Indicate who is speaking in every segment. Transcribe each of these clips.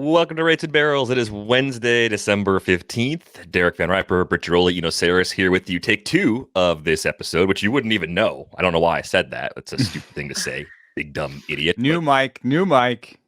Speaker 1: Welcome to Rates and Barrels. It is Wednesday, December 15th. Derek Van Riper, Britt DVR, Saris here with you. Take two of this episode, which you wouldn't even know. I don't know why I said that. It's a stupid thing to say. Big dumb idiot.
Speaker 2: New mic.
Speaker 1: New mic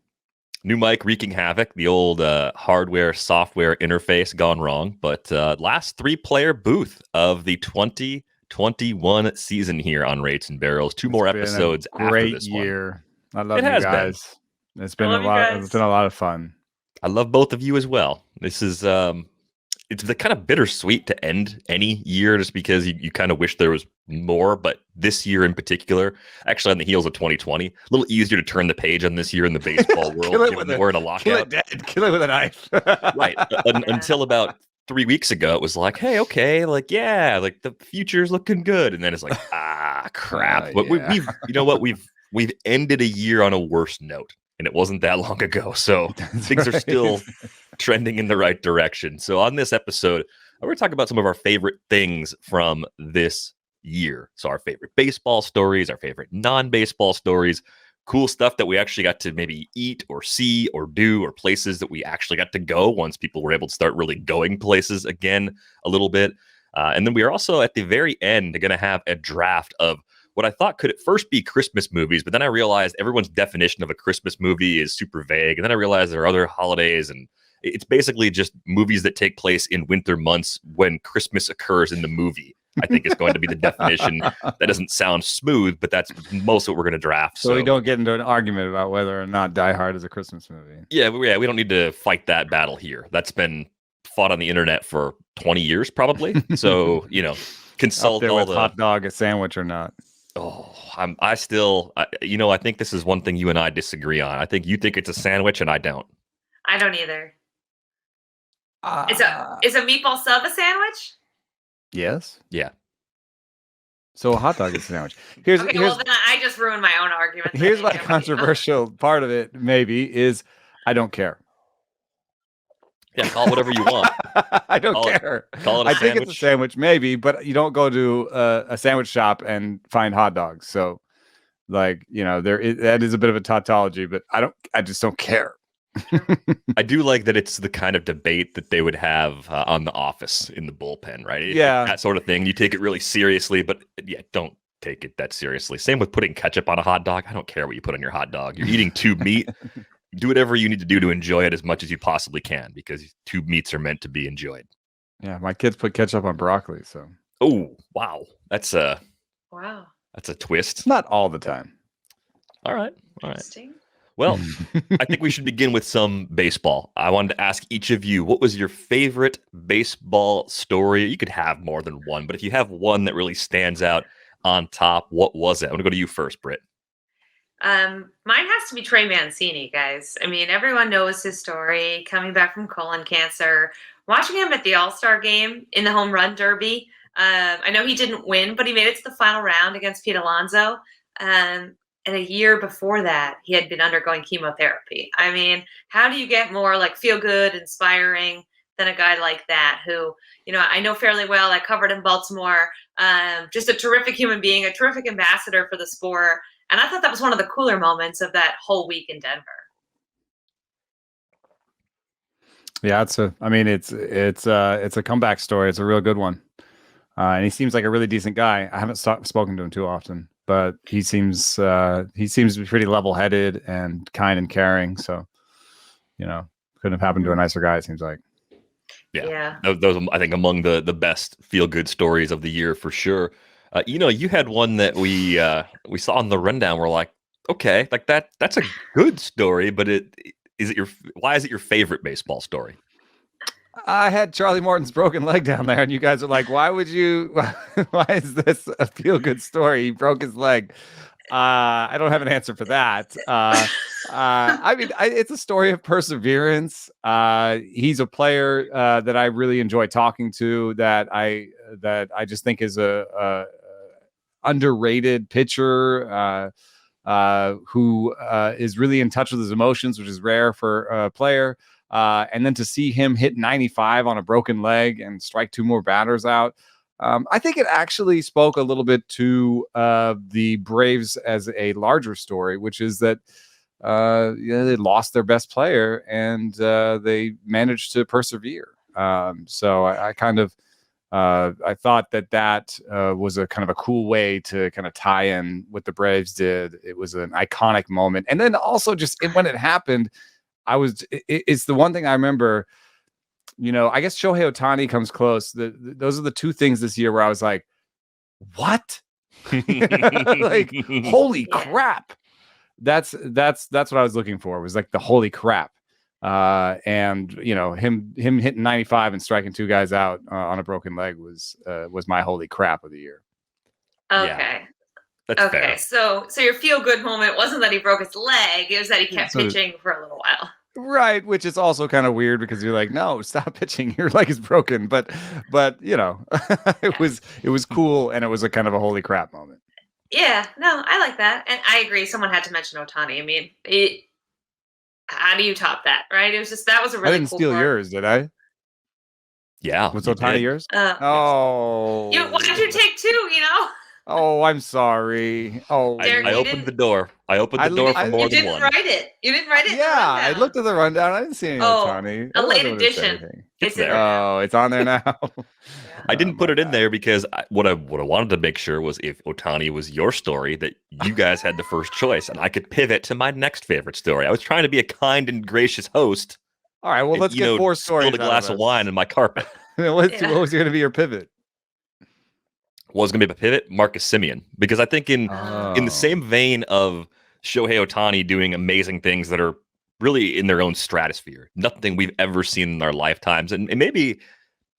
Speaker 1: wreaking havoc. The old hardware, software interface gone wrong. But last three-player booth of the 2021 season here on Rates and Barrels. Two more episodes after this
Speaker 2: year.
Speaker 1: One.
Speaker 2: I love you guys. It's been a lot. It's been a lot of fun.
Speaker 1: I love both of you as well. This is it's the kind of bittersweet to end any year just because you kind of wish there was more, but this year in particular, actually on the heels of 2020, a little easier to turn the page on this year in the baseball world, given that we're in a lockout.
Speaker 2: Kill it with a knife.
Speaker 1: Right. Until about 3 weeks ago, it was like, hey, okay, like, yeah, like the future's looking good. And then it's like, crap. But we've ended a year on a worse note. And it wasn't that long ago. So things are still trending in the right direction. So on this episode, we're going to talk about some of our favorite things from this year. So our favorite baseball stories, our favorite non-baseball stories, cool stuff that we actually got to maybe eat or see or do, or places that we actually got to go once people were able to start really going places again a little bit. And then we are also at the very end going to have a draft of what I thought could at first be Christmas movies, but then I realized everyone's definition of a Christmas movie is super vague. And then I realized there are other holidays, and it's basically just movies that take place in winter months when Christmas occurs in the movie. I think is going to be the definition. That doesn't sound smooth, but that's most of what we're going to draft.
Speaker 2: So we don't get into an argument about whether or not Die Hard is a Christmas movie.
Speaker 1: Yeah, we don't need to fight that battle here. That's been fought on the internet for 20 years, probably. So, consult
Speaker 2: all
Speaker 1: the
Speaker 2: hot dog, a sandwich or not.
Speaker 1: Oh, I think this is one thing you and I disagree on. I think you think it's a sandwich and I don't.
Speaker 3: I don't either. Is a meatball sub a sandwich?
Speaker 2: Yes.
Speaker 1: Yeah.
Speaker 2: So a hot dog is a sandwich.
Speaker 3: Well, then I just ruined my own argument.
Speaker 2: Here's my controversial part of it, maybe, is I don't care.
Speaker 1: Yeah, call it whatever you want.
Speaker 2: I don't care.
Speaker 1: Call it a
Speaker 2: I
Speaker 1: sandwich.
Speaker 2: think it's a sandwich, maybe, but you don't go to a sandwich shop and find hot dogs. So, that is a bit of a tautology, but I just don't care.
Speaker 1: I do like that it's the kind of debate that they would have on The Office in the bullpen, right?
Speaker 2: Yeah.
Speaker 1: That sort of thing. You take it really seriously, but yeah, don't take it that seriously. Same with putting ketchup on a hot dog. I don't care what you put on your hot dog. You're eating tube meat. Do whatever you need to do to enjoy it as much as you possibly can, because tube meats are meant to be enjoyed.
Speaker 2: Yeah, my kids put ketchup on broccoli, so.
Speaker 1: Oh, wow. That's a twist.
Speaker 2: Not all the time.
Speaker 1: All right. Well, I think we should begin with some baseball. I wanted to ask each of you, what was your favorite baseball story? You could have more than one, but if you have one that really stands out on top, what was it? I'm going to go to you first, Britt.
Speaker 3: Mine has to be Trey Mancini, guys. I mean, everyone knows his story, coming back from colon cancer, watching him at the All-Star game in the home run derby. I know he didn't win, but he made it to the final round against Pete Alonso. And a year before that, he had been undergoing chemotherapy. I mean, how do you get more feel good, inspiring than a guy like that who, I know fairly well. I covered in Baltimore. Just a terrific human being, a terrific ambassador for the sport. And I thought that was one of the cooler moments of that whole week in Denver.
Speaker 2: Yeah, it's a comeback story. It's a real good one. And he seems like a really decent guy. I haven't spoken to him too often, but he seems to be pretty level-headed and kind and caring. So, couldn't have happened to a nicer guy, it seems like.
Speaker 1: Yeah. Those are, I think, among the best feel-good stories of the year for sure. You had one that we saw on the rundown. We're like, okay, that's a good story, but why is it your favorite baseball story?
Speaker 2: I had Charlie Morton's broken leg down there, and you guys are like, why is this a feel good story? He broke his leg. I don't have an answer for that. It's a story of perseverance. He's a player that I really enjoy talking to, that I just think is a underrated pitcher who is really in touch with his emotions, which is rare for a player. And then to see him hit 95 on a broken leg and strike two more batters out, I think it actually spoke a little bit to the Braves as a larger story, which is that they lost their best player, and they managed to persevere. So I kind of I thought that was a kind of a cool way to kind of tie in what the Braves did. It was an iconic moment, and then also when it happened, it's the one thing I remember. I guess Shohei Ohtani comes close. Those are the two things this year where I was like, what? Like, holy crap. That's what I was looking for. It was like the holy crap. And him hitting 95 and striking two guys out on a broken leg was my holy crap of the year.
Speaker 3: Okay.
Speaker 1: Yeah, that's
Speaker 3: okay.
Speaker 1: fair.
Speaker 3: So your feel good moment wasn't that he broke his leg, it was that he kept pitching for a little while.
Speaker 2: Right, which is also kind of weird because you're like, no, stop pitching. Your leg is broken. But it was cool, and it was a kind of a holy crap moment.
Speaker 3: Yeah, no, I like that. And I agree. Someone had to mention Ohtani. I mean, how do you top that, right? It was just, that was a really
Speaker 2: I didn't
Speaker 3: cool
Speaker 2: steal
Speaker 3: part.
Speaker 2: yours, did I?
Speaker 1: Yeah.
Speaker 2: Was Ohtani yours?
Speaker 3: Why did you take two,
Speaker 2: Oh, I'm sorry. Oh,
Speaker 1: I opened the door. I opened the door for more than one.
Speaker 3: You didn't write it. You didn't write it.
Speaker 2: Yeah, I looked at the rundown. I didn't see any Ohtani.
Speaker 3: A late edition.
Speaker 1: It's there.
Speaker 2: Oh, it's on there now.
Speaker 1: I didn't put it in there because what I wanted to make sure was if Ohtani was your story, that you guys had the first choice, and I could pivot to my next favorite story. I was trying to be a kind and gracious host.
Speaker 2: All right, well, let's get four stories.
Speaker 1: Spilled a glass of wine in my carpet.
Speaker 2: What was going to be your pivot?
Speaker 1: Was going to be a pivot, Marcus Semien, because I think in the same vein of Shohei Ohtani doing amazing things that are really in their own stratosphere, nothing we've ever seen in our lifetimes, and maybe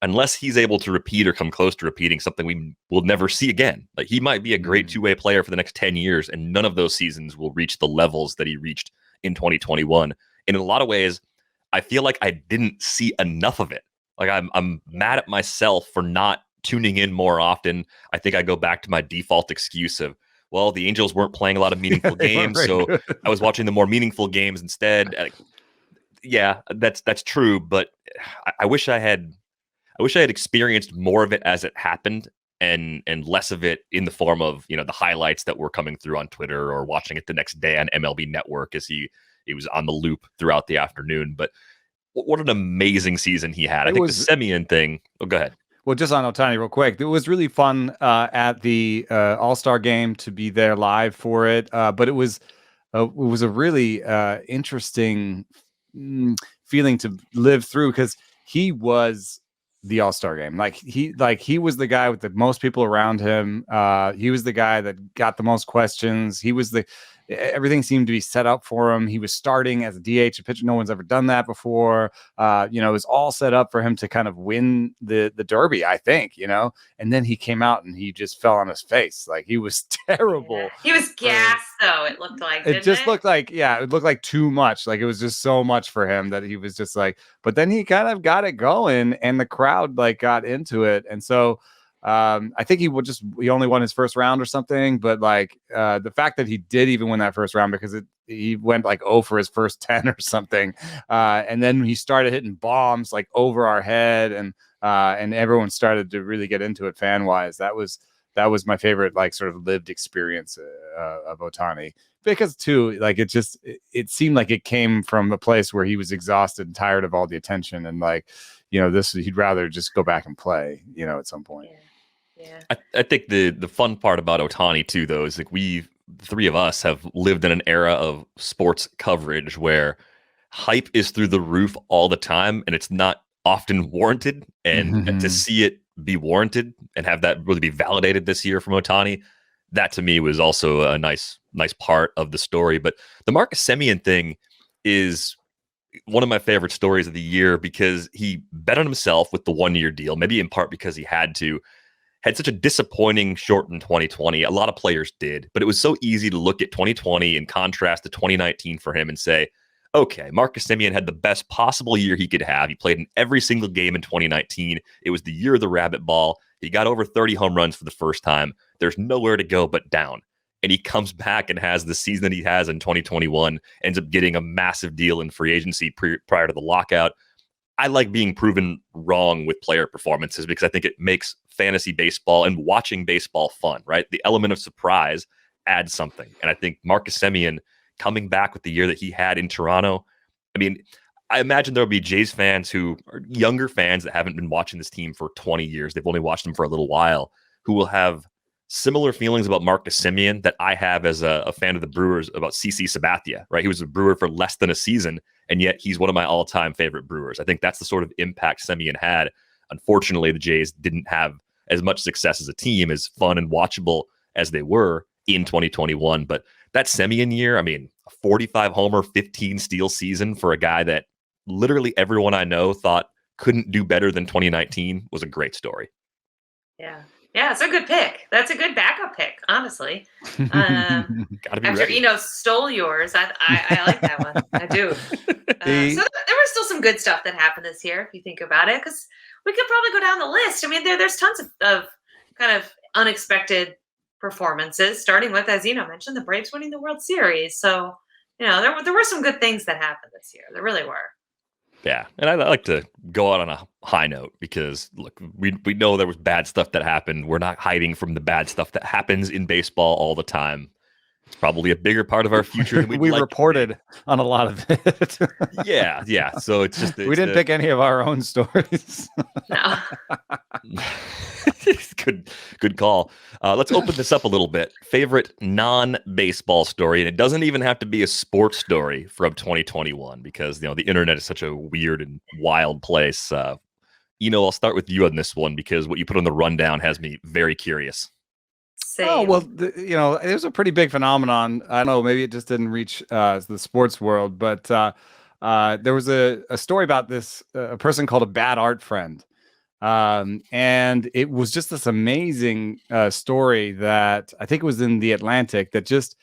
Speaker 1: unless he's able to repeat or come close to repeating something we will never see again. Like, he might be a great two-way player for the next 10 years, and none of those seasons will reach the levels that he reached in 2021. And in a lot of ways, I feel like I didn't see enough of it. Like, I'm mad at myself for not tuning in more often. I think I go back to my default excuse of, well, the Angels weren't playing a lot of meaningful games, so I was watching the more meaningful games instead. Yeah, that's true, but I wish I had experienced more of it as it happened, and less of it in the form of the highlights that were coming through on Twitter or watching it the next day on MLB Network as he was on the loop throughout the afternoon. But what an amazing season he had. I think the Semien thing. Oh, go ahead.
Speaker 2: Well, just on Ohtani real quick, it was really fun at the All-Star game to be there live for it. But it was a really interesting feeling to live through, because he was the All-Star game. He was the guy with the most people around him. He was the guy that got the most questions. Everything seemed to be set up for him. He was starting as a DH, a pitcher. No one's ever done that before. It was all set up for him to kind of win the Derby, I think, and then he came out and he just fell on his face. Like, he was terrible.
Speaker 3: Yeah. He was gassed, though. It looked like,
Speaker 2: it looked like, it looked like too much. Like, it was just so much for him that he was just like, but then he kind of got it going, and the crowd got into it. And so, I think he only won his first round or something, but the fact that he did even win that first round, because he went 0 for his first 10 or something, and then he started hitting bombs over our head, and everyone started to really get into it fan wise. That was my favorite sort of lived experience of Ohtani, because too it seemed like it came from a place where he was exhausted and tired of all the attention, and he'd rather just go back and play at some point.
Speaker 3: Yeah.
Speaker 1: I think the fun part about Ohtani too, though, is the three of us have lived in an era of sports coverage where hype is through the roof all the time, and it's not often warranted. And to see it be warranted and have that really be validated this year from Ohtani, that to me was also a nice part of the story. But the Marcus Semien thing is one of my favorite stories of the year, because he bet on himself with the 1-year deal, maybe in part because he had such a disappointing shortened 2020. A lot of players did, but it was so easy to look at 2020 and contrast to 2019 for him and say, okay, Marcus Semien had the best possible year he could have. He played in every single game in 2019. It was the year of the rabbit ball. He got over 30 home runs for the first time. There's nowhere to go but down. And he comes back and has the season that he has in 2021, ends up getting a massive deal in free agency prior to the lockout. I like being proven wrong with player performances, because I think it makes fantasy baseball and watching baseball fun, right? The element of surprise adds something. And I think Marcus Semien coming back with the year that he had in Toronto. I mean, I imagine there'll be Jays fans who are younger fans that haven't been watching this team for 20 years. They've only watched them for a little while, who will have similar feelings about Marcus Semien that I have as a fan of the Brewers about CC Sabathia, right? He was a Brewer for less than a season, and yet he's one of my all-time favorite Brewers. I think that's the sort of impact Semien had. Unfortunately, the Jays didn't have as much success as a team, as fun and watchable as they were in 2021. But that Semien year, I mean, a 45 homer, 15 steal season for a guy that literally everyone I know thought couldn't do better than 2019 was a great story.
Speaker 3: Yeah. Yeah, it's a good pick. That's a good backup pick, honestly.
Speaker 1: Gotta be
Speaker 3: After
Speaker 1: ready.
Speaker 3: stole yours, I like that one. I do. So there was still some good stuff that happened this year, if you think about it, because we could probably go down the list. I mean, there's tons of kind of unexpected performances, starting with, as mentioned, the Braves winning the World Series. So, there were some good things that happened this year. There really were.
Speaker 1: Yeah, and I like to go out on a high note because, look, we know there was bad stuff that happened. We're not hiding from the bad stuff that happens in baseball all the time. It's probably a bigger part of our future than
Speaker 2: we reported on a lot of it.
Speaker 1: Yeah. So it's just
Speaker 2: we didn't pick any of our own stories.
Speaker 3: No.
Speaker 1: Good call. Let's open this up a little bit. Favorite non-baseball story, and it doesn't even have to be a sports story from 2021 because the internet is such a weird and wild place. I'll start with you on this one because what you put on the rundown has me very curious.
Speaker 3: Same.
Speaker 2: Oh well, it was a pretty big phenomenon. I don't know, maybe it just didn't reach the sports world, but there was a story about this a person called a bad art friend. And it was just this amazing story that I think it was in the Atlantic that just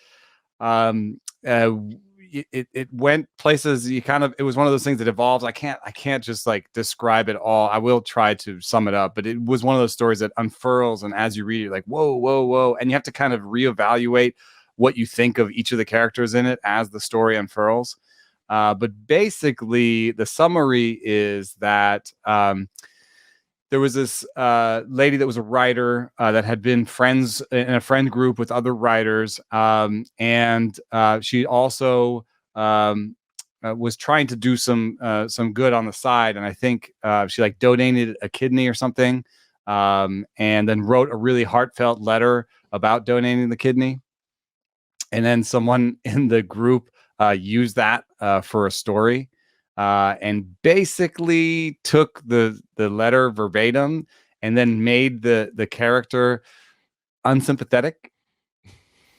Speaker 2: it went places. It was one of those things that evolves. I can't just like describe it all. I will try to sum it up, but it was one of those stories that unfurls, and as you read it, you're like, whoa, and you have to kind of reevaluate what you think of each of the characters in it as the story unfurls. But basically, the summary is that there was this lady that was a writer that had been friends in a friend group with other writers. And she also was trying to do some good on the side. And I think she like donated a kidney or something, and then wrote a really heartfelt letter about donating the kidney. And then someone in the group used that for a story. And basically took the letter verbatim and then made the character unsympathetic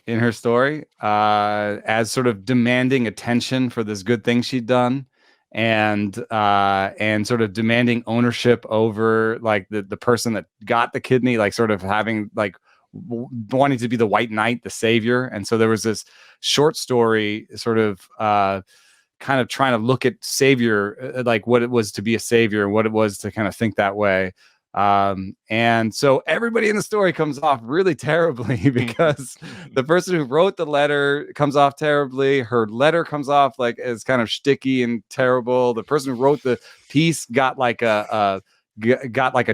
Speaker 2: in her story, as sort of demanding attention for this good thing she'd done, and sort of demanding ownership over like the person that got the kidney, like sort of having like wanting to be the white knight, the savior. And so there was this short story sort of kind of trying to look at savior, like what it was to be a savior and what it was to kind of think that way. And so everybody in the story comes off really terribly because the person who wrote the letter comes off terribly. Her letter comes off like as kind of shticky and terrible. The person who wrote the piece got like a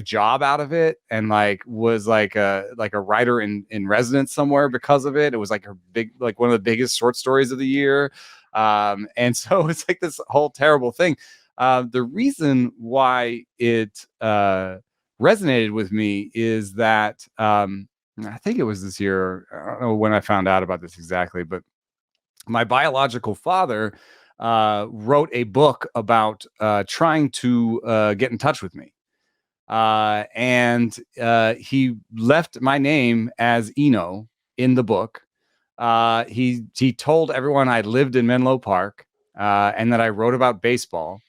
Speaker 2: job out of it and like was like a writer in residence somewhere because of it. It was like her one of the biggest short stories of the year. And so it's like this whole terrible thing. The reason why it resonated with me is that I think it was this year. I don't know when I found out about this exactly, but my biological father wrote a book about trying to get in touch with me. And he left my name as Eno in the book. He told everyone I lived in Menlo Park and that I wrote about baseball.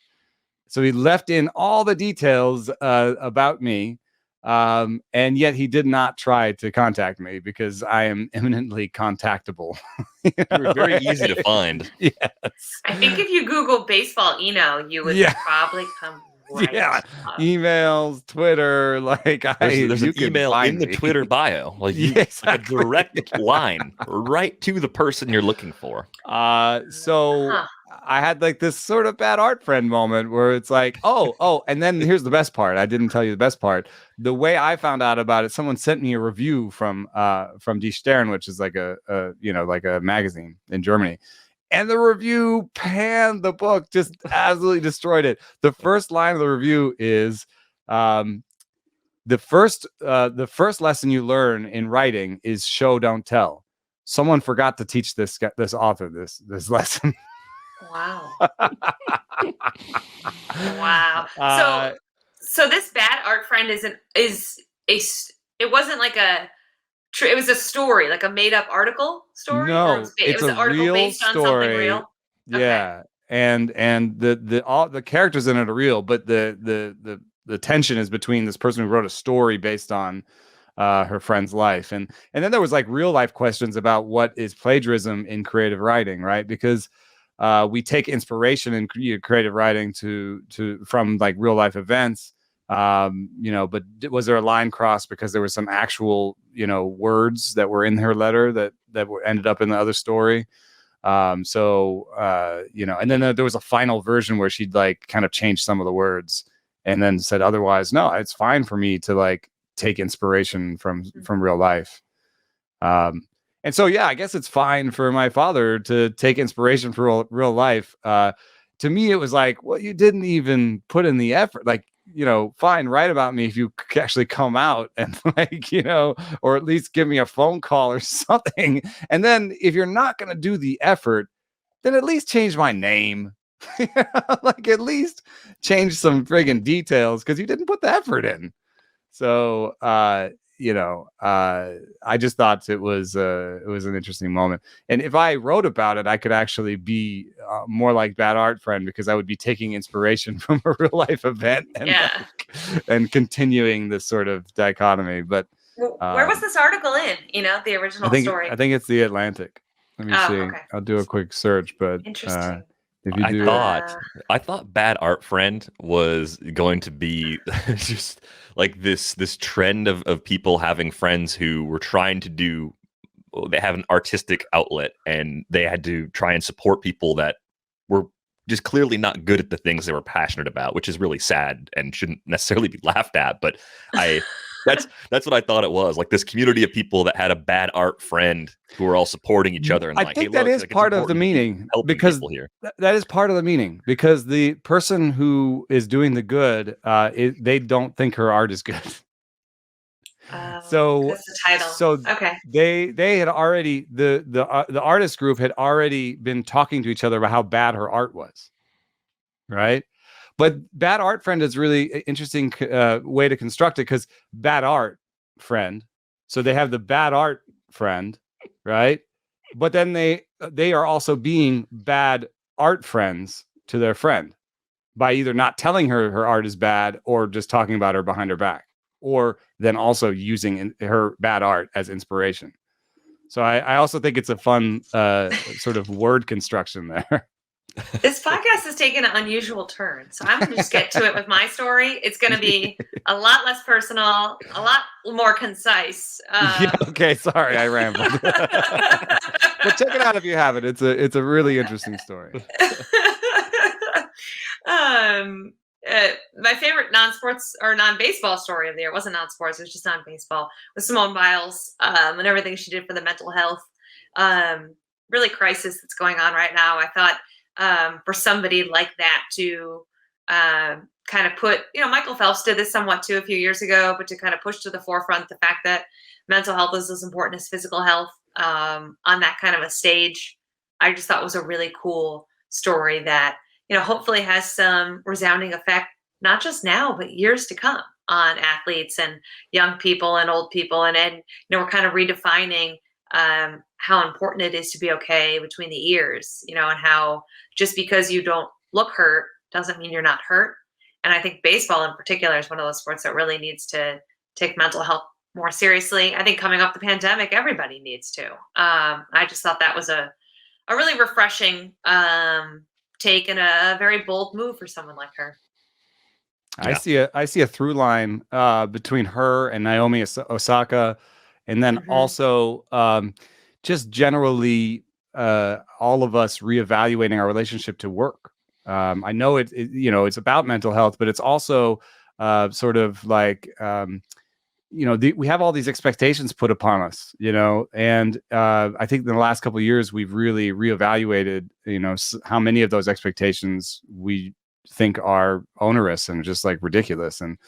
Speaker 2: So he left in all the details about me, and yet he did not try to contact me because I am eminently contactable.
Speaker 1: You're very easy to find.
Speaker 2: Yes.
Speaker 3: I think if you Google baseball Eno, you would probably come right up.
Speaker 2: Emails, Twitter, like
Speaker 1: there's an email in the Twitter bio, like exactly. Like a direct line right to the person you're looking for. I had like this sort of bad art friend moment where it's like, oh, and then here's the best part. I didn't tell you the best part. The way I found out about it, someone sent me a review from Die Stern, which is like a magazine in Germany.
Speaker 2: And the review panned the book, just absolutely destroyed it. The first line of the review is the first lesson you learn in writing is show, don't tell. Someone forgot to teach this author this lesson.
Speaker 3: Wow. Wow. So this bad art friend it wasn't like it was a story, like a made up article story.
Speaker 2: No,
Speaker 3: it was an article based on something real.
Speaker 2: Yeah, okay. And all the characters in it are real, but the tension is between this person who wrote a story based on her friend's life, and then there was like real life questions about what is plagiarism in creative writing, right? Because we take inspiration in creative writing from like real life events, but was there a line crossed because there was some actual words that were in her letter that ended up in the other story? And then there was a final version where she'd like kind of changed some of the words and then said otherwise. No, it's fine for me to like take inspiration from real life. And so, yeah, I guess it's fine for my father to take inspiration from real life. To me, it was like, well, you didn't even put in the effort. Like, fine, write about me if you actually come out and like, or at least give me a phone call or something. And then if you're not going to do the effort, then at least change my name. Like at change some friggin' details because you didn't put the effort in. So, I just thought it was an interesting moment. And if I wrote about it, I could actually be more like Bad Art Friend because I would be taking inspiration from a real life event and continuing this sort of dichotomy. But
Speaker 3: where was this article in? The original story.
Speaker 2: I think it's the Atlantic. Let me see. Okay. I'll do a quick search. But
Speaker 3: interesting.
Speaker 1: I thought Bad Art Friend was going to be just like this trend of people having friends who were trying to they have an artistic outlet and they had to try and support people that were just clearly not good at the things they were passionate about, which is really sad and shouldn't necessarily be laughed at. But that's what I thought it was, like this community of people that had a bad art friend who were all supporting each other. And
Speaker 2: I think that is part of the meaning, because that is part of the meaning, because the person who is doing the good, they don't think her art is good. So
Speaker 3: that's the title.
Speaker 2: So
Speaker 3: okay,
Speaker 2: they had already the artist group had already been talking to each other about how bad her art was, right? But Bad Art Friend is really an interesting way to construct it, because bad art friend. So they have the bad art friend, right? But then they are also being bad art friends to their friend by either not telling her her art is bad or just talking about her behind her back, or then also using her bad art as inspiration. So I also think it's a fun sort of word construction there.
Speaker 3: This podcast has taken an unusual turn, so I'm going to just get to it with my story. It's going to be a lot less personal, a lot more concise.
Speaker 2: Okay, sorry, I rambled. But check it out if you haven't. It's a really interesting story.
Speaker 3: My favorite non-sports or non-baseball story of the year wasn't non-sports; it was just non-baseball. Was Simone Biles and everything she did for the mental health, really crisis that's going on right now. I thought. For somebody like that to kind of put, Michael Phelps did this somewhat too a few years ago, but to kind of push to the forefront the fact that mental health is as important as physical health on that kind of a stage, I just thought was a really cool story that, hopefully has some resounding effect, not just now, but years to come on athletes and young people and old people. And we're kind of redefining how important it is to be okay between the ears, and how just because you don't look hurt doesn't mean you're not hurt. And I think baseball in particular is one of those sports that really needs to take mental health more seriously. I think coming off the pandemic, everybody needs to. I just thought that was a really refreshing take and a very bold move for someone like her.
Speaker 2: Yeah. I see a through line between her and Naomi Osaka, and then also just generally all of us reevaluating our relationship to work. I know it's about mental health, but it's also sort of like we have all these expectations put upon us, and I think in the last couple of years we've really reevaluated, how many of those expectations we think are onerous and just like ridiculous. And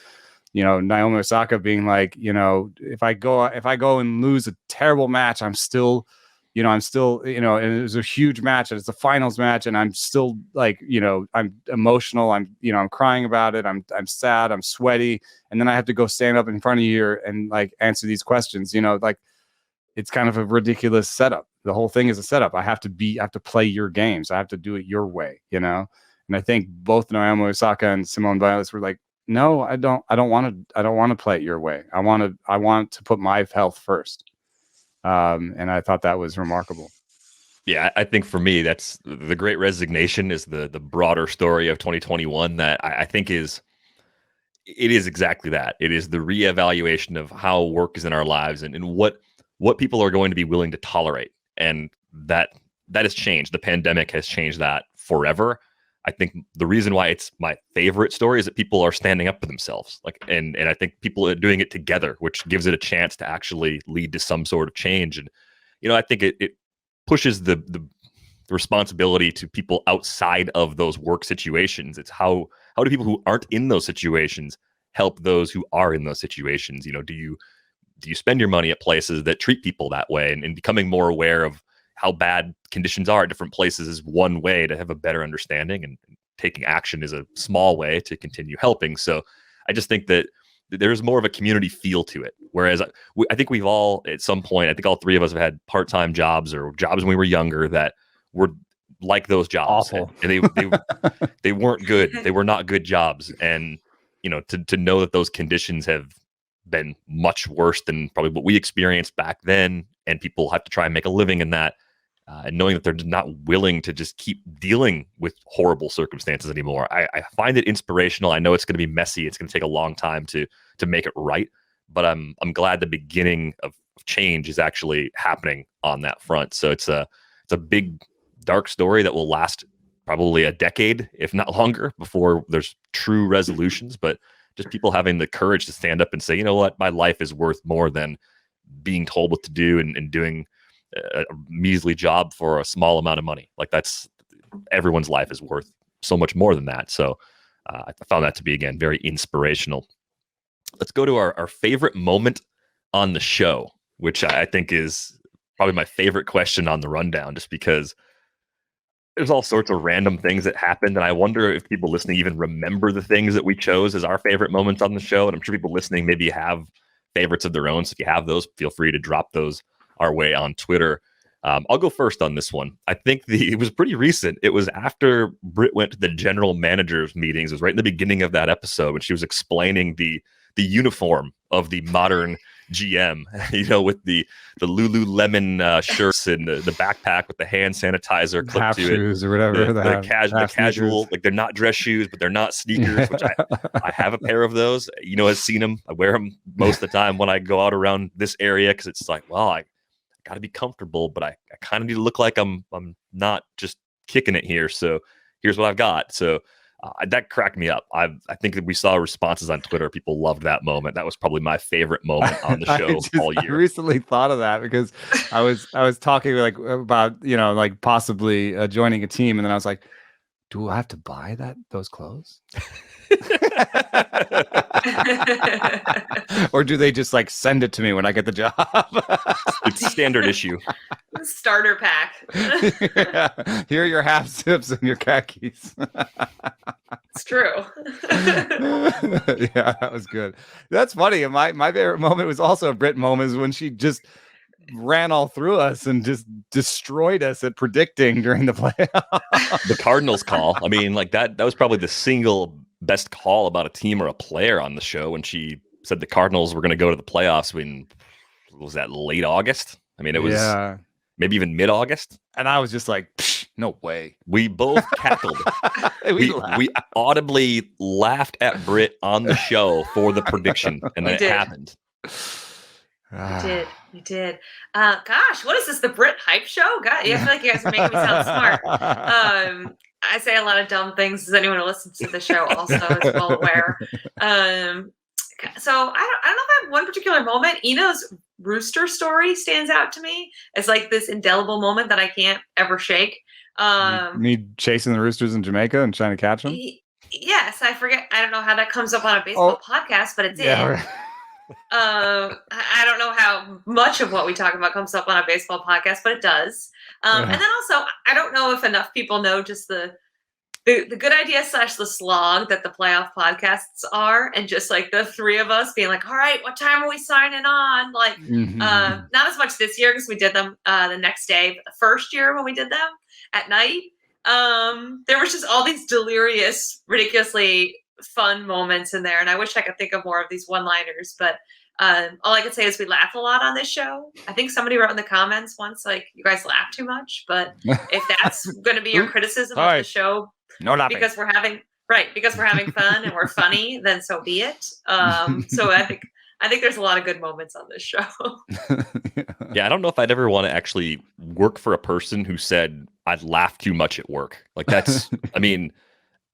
Speaker 2: Naomi Osaka being like, if I go and lose a terrible match, I'm still, and it was a huge match and it's a finals match, and I'm still like, I'm emotional. I'm crying about it. I'm sad. I'm sweaty. And then I have to go stand up in front of you and like answer these questions, like it's kind of a ridiculous setup. The whole thing is a setup. I have to play your games. I have to do it your way, And I think both Naomi Osaka and Simone Biles were like, no, I don't want to play it your way. I want to put my health first. And I thought that was remarkable.
Speaker 1: Yeah, I think for me, that's the Great Resignation is the broader story of 2021 that I think is exactly that. It is the reevaluation of how work is in our lives and what people are going to be willing to tolerate. And that has changed. The pandemic has changed that forever. I think the reason why it's my favorite story is that people are standing up for themselves, and I think people are doing it together, which gives it a chance to actually lead to some sort of change. And I think it pushes the responsibility to people outside of those work situations. It's how do people who aren't in those situations help those who are in those situations? Do you spend your money at places that treat people that way, and becoming more aware of how bad conditions are at different places is one way to have a better understanding, and taking action is a small way to continue helping. So I just think that there's more of a community feel to it. Whereas I think we've all, at some point, I think all three of us have had part-time jobs or jobs when we were younger that were like those jobs.
Speaker 2: Awful.
Speaker 1: And they weren't good. They were not good jobs. And, to know that those conditions have been much worse than probably what we experienced back then, and people have to try and make a living in that, and knowing that they're not willing to just keep dealing with horrible circumstances anymore. I find it inspirational. I know it's going to be messy. It's going to take a long time to make it right, but I'm glad the beginning of change is actually happening on that front. So it's a big, dark story that will last probably a decade, if not longer, before there's true resolutions. But just people having the courage to stand up and say, you know what, my life is worth more than being told what to do and doing a measly job for a small amount of money. Like, that's, everyone's life is worth so much more than that. So I found that to be, again, very inspirational. Let's go to our favorite moment on the show, which I think is probably my favorite question on the rundown, just because there's all sorts of random things that happened. And I wonder if people listening even remember the things that we chose as our favorite moments on the show. And I'm sure people listening maybe have favorites of their own. So if you have those, feel free to drop those our way on Twitter. I'll go first on this one. I think it was pretty recent. It was after Britt went to the general managers meetings. It was right in the beginning of that episode when she was explaining the uniform of the modern GM, with the Lululemon shirts and the backpack with the hand sanitizer clipped
Speaker 2: half
Speaker 1: to
Speaker 2: shoes
Speaker 1: it.
Speaker 2: Or whatever.
Speaker 1: The casual, like, they're not dress shoes, but they're not sneakers, which I have a pair of those. Has seen them. I wear them most of the time when I go out around this area, because it's like, well, I got to be comfortable, but I kind of need to look like I'm not just kicking it here. So here's what I've got. So that cracked me up. I think that we saw responses on Twitter. People loved that moment. That was probably my favorite moment on the show all year.
Speaker 2: I recently thought of that because I was talking about possibly joining a team, and then I was like, do I have to buy those clothes? Or do they just send it to me when I get the job?
Speaker 1: It's standard issue.
Speaker 3: Starter pack.
Speaker 2: Yeah. Here are your half zips and your khakis.
Speaker 3: It's true.
Speaker 2: Yeah, that was good. That's funny. My favorite moment was also a Britt moment, is when she just ran all through us and just destroyed us at predicting during the playoffs.
Speaker 1: The Cardinals call. I mean, that was probably the single best call about a team or a player on the show, when she said the Cardinals were going to go to the playoffs when, was that late August? I mean, it was maybe even mid-August.
Speaker 2: And I was just like, no way.
Speaker 1: We both cackled. we audibly laughed at Britt on the show for the prediction, and then it happened.
Speaker 3: You did. Gosh, what is this? The Britt hype show? God, I feel like you guys are making me sound smart. I say a lot of dumb things, as anyone who listens to the show also is well aware. So I don't know if I have have one particular moment. Eno's rooster story stands out to me as like this indelible moment that I can't ever shake.
Speaker 2: Me chasing the roosters in Jamaica and trying to catch them.
Speaker 3: Yes, I forget. I don't know how that comes up on a baseball podcast, but it did.
Speaker 2: Yeah.
Speaker 3: I don't know how much of what we talk about comes up on a baseball podcast, but it does. And then also, I don't know if enough people know just the good idea / the slog that the playoff podcasts are, and just like the three of us being like, all right, what time are we signing on? Like, not as much this year because we did them the next day, but the first year when we did them at night, there was just all these delirious, ridiculously fun moments in there. And I wish I could think of more of these one-liners, but all I can say is we laugh a lot on this show. I think somebody wrote in the comments once, like, you guys laugh too much, but if that's going to be your criticism of the show,
Speaker 2: no laughing.
Speaker 3: because we're having fun and we're funny, then so be it. So I think there's a lot of good moments on this show.
Speaker 1: Yeah, I don't know if I'd ever want to actually work for a person who said I'd laugh too much at work. Like that's, I mean,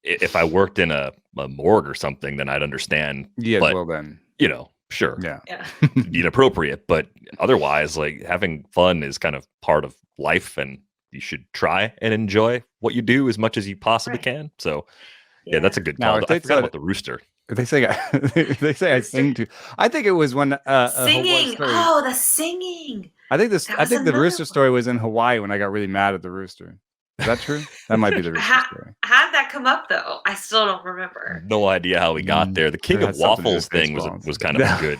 Speaker 1: if I worked in a morgue or something, then I'd understand.
Speaker 2: Yeah,
Speaker 1: but,
Speaker 2: well then,
Speaker 1: sure,
Speaker 3: Yeah.
Speaker 1: It'd be inappropriate, but otherwise, like having fun is kind of part of life, and you should try and enjoy what you do as much as you possibly can. So, yeah, that's a good call. I forgot about the rooster.
Speaker 2: They say I sing too. I think it was when
Speaker 3: singing. Oh, the singing.
Speaker 2: I think the rooster story was in Hawaii when I got really mad at the rooster. Is that true? That might be the rooster story.
Speaker 3: How did that come up though? I still don't remember.
Speaker 1: No idea how we got there. The King of Waffles thing was kind of good.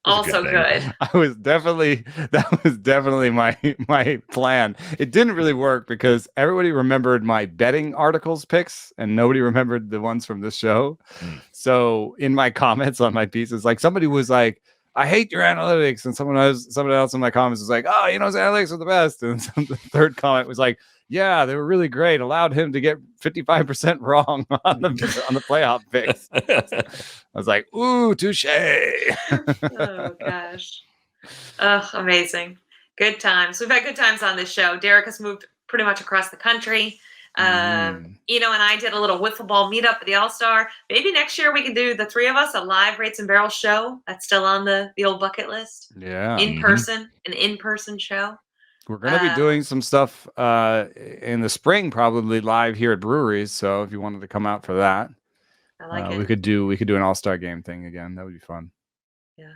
Speaker 3: Also good.
Speaker 2: That was definitely my plan. It didn't really work because everybody remembered my betting articles picks and nobody remembered the ones from this show. So in my comments on my pieces, like somebody was like, I hate your analytics, and someone else in my comments was like, oh, his analytics are the best. And the third comment was like, yeah, they were really great. Allowed him to get 55% wrong on the playoff picks. I was like, ooh, touche.
Speaker 3: Oh gosh. Oh, amazing. Good times. We've had good times on this show. Derek has moved pretty much across the country. Eno and I did a little wiffle ball meetup at the All-Star. Maybe next year we can do, the three of us, a live Rates and Barrels show. That's still on the old bucket list.
Speaker 2: Yeah.
Speaker 3: An in-person show.
Speaker 2: We're going to be doing some stuff in the spring, probably live here at breweries. So if you wanted to come out for that,
Speaker 3: I like it.
Speaker 2: We could do an All-Star game thing again. That would be fun.
Speaker 3: Yeah.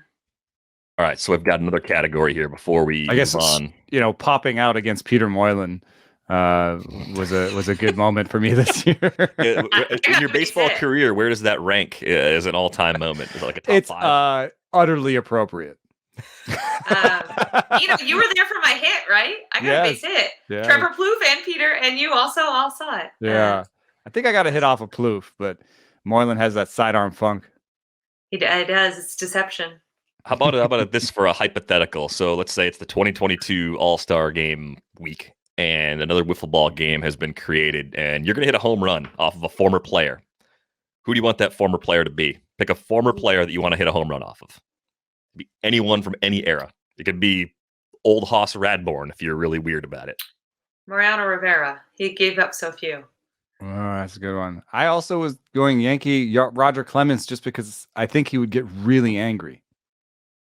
Speaker 1: All right, so I've got another category here before we move on.
Speaker 2: Popping out against Peter Moylan was a good moment for me this year.
Speaker 1: In your baseball career, where does that rank as an all-time moment? Is it like a top 5?
Speaker 2: It's utterly appropriate.
Speaker 3: You were there for my hit, right? I got a base hit. Yeah. Trevor Plouffe and Peter, and you also all saw it.
Speaker 2: Yeah, I think I got a hit off of Plouffe, but Moylan has that sidearm funk.
Speaker 3: It does. It's deception.
Speaker 1: How about this for a hypothetical? So let's say it's the 2022 All-Star Game week, and another wiffle ball game has been created, and you're going to hit a home run off of a former player. Who do you want that former player to be? Pick a former player that you want to hit a home run off of. It could be anyone from any era. It could be old Hoss Radbourne if you're really weird about it.
Speaker 3: Mariano Rivera. He gave up so few.
Speaker 2: Oh, that's a good one. I also was going Yankee Roger Clemens just because I think he would get really angry.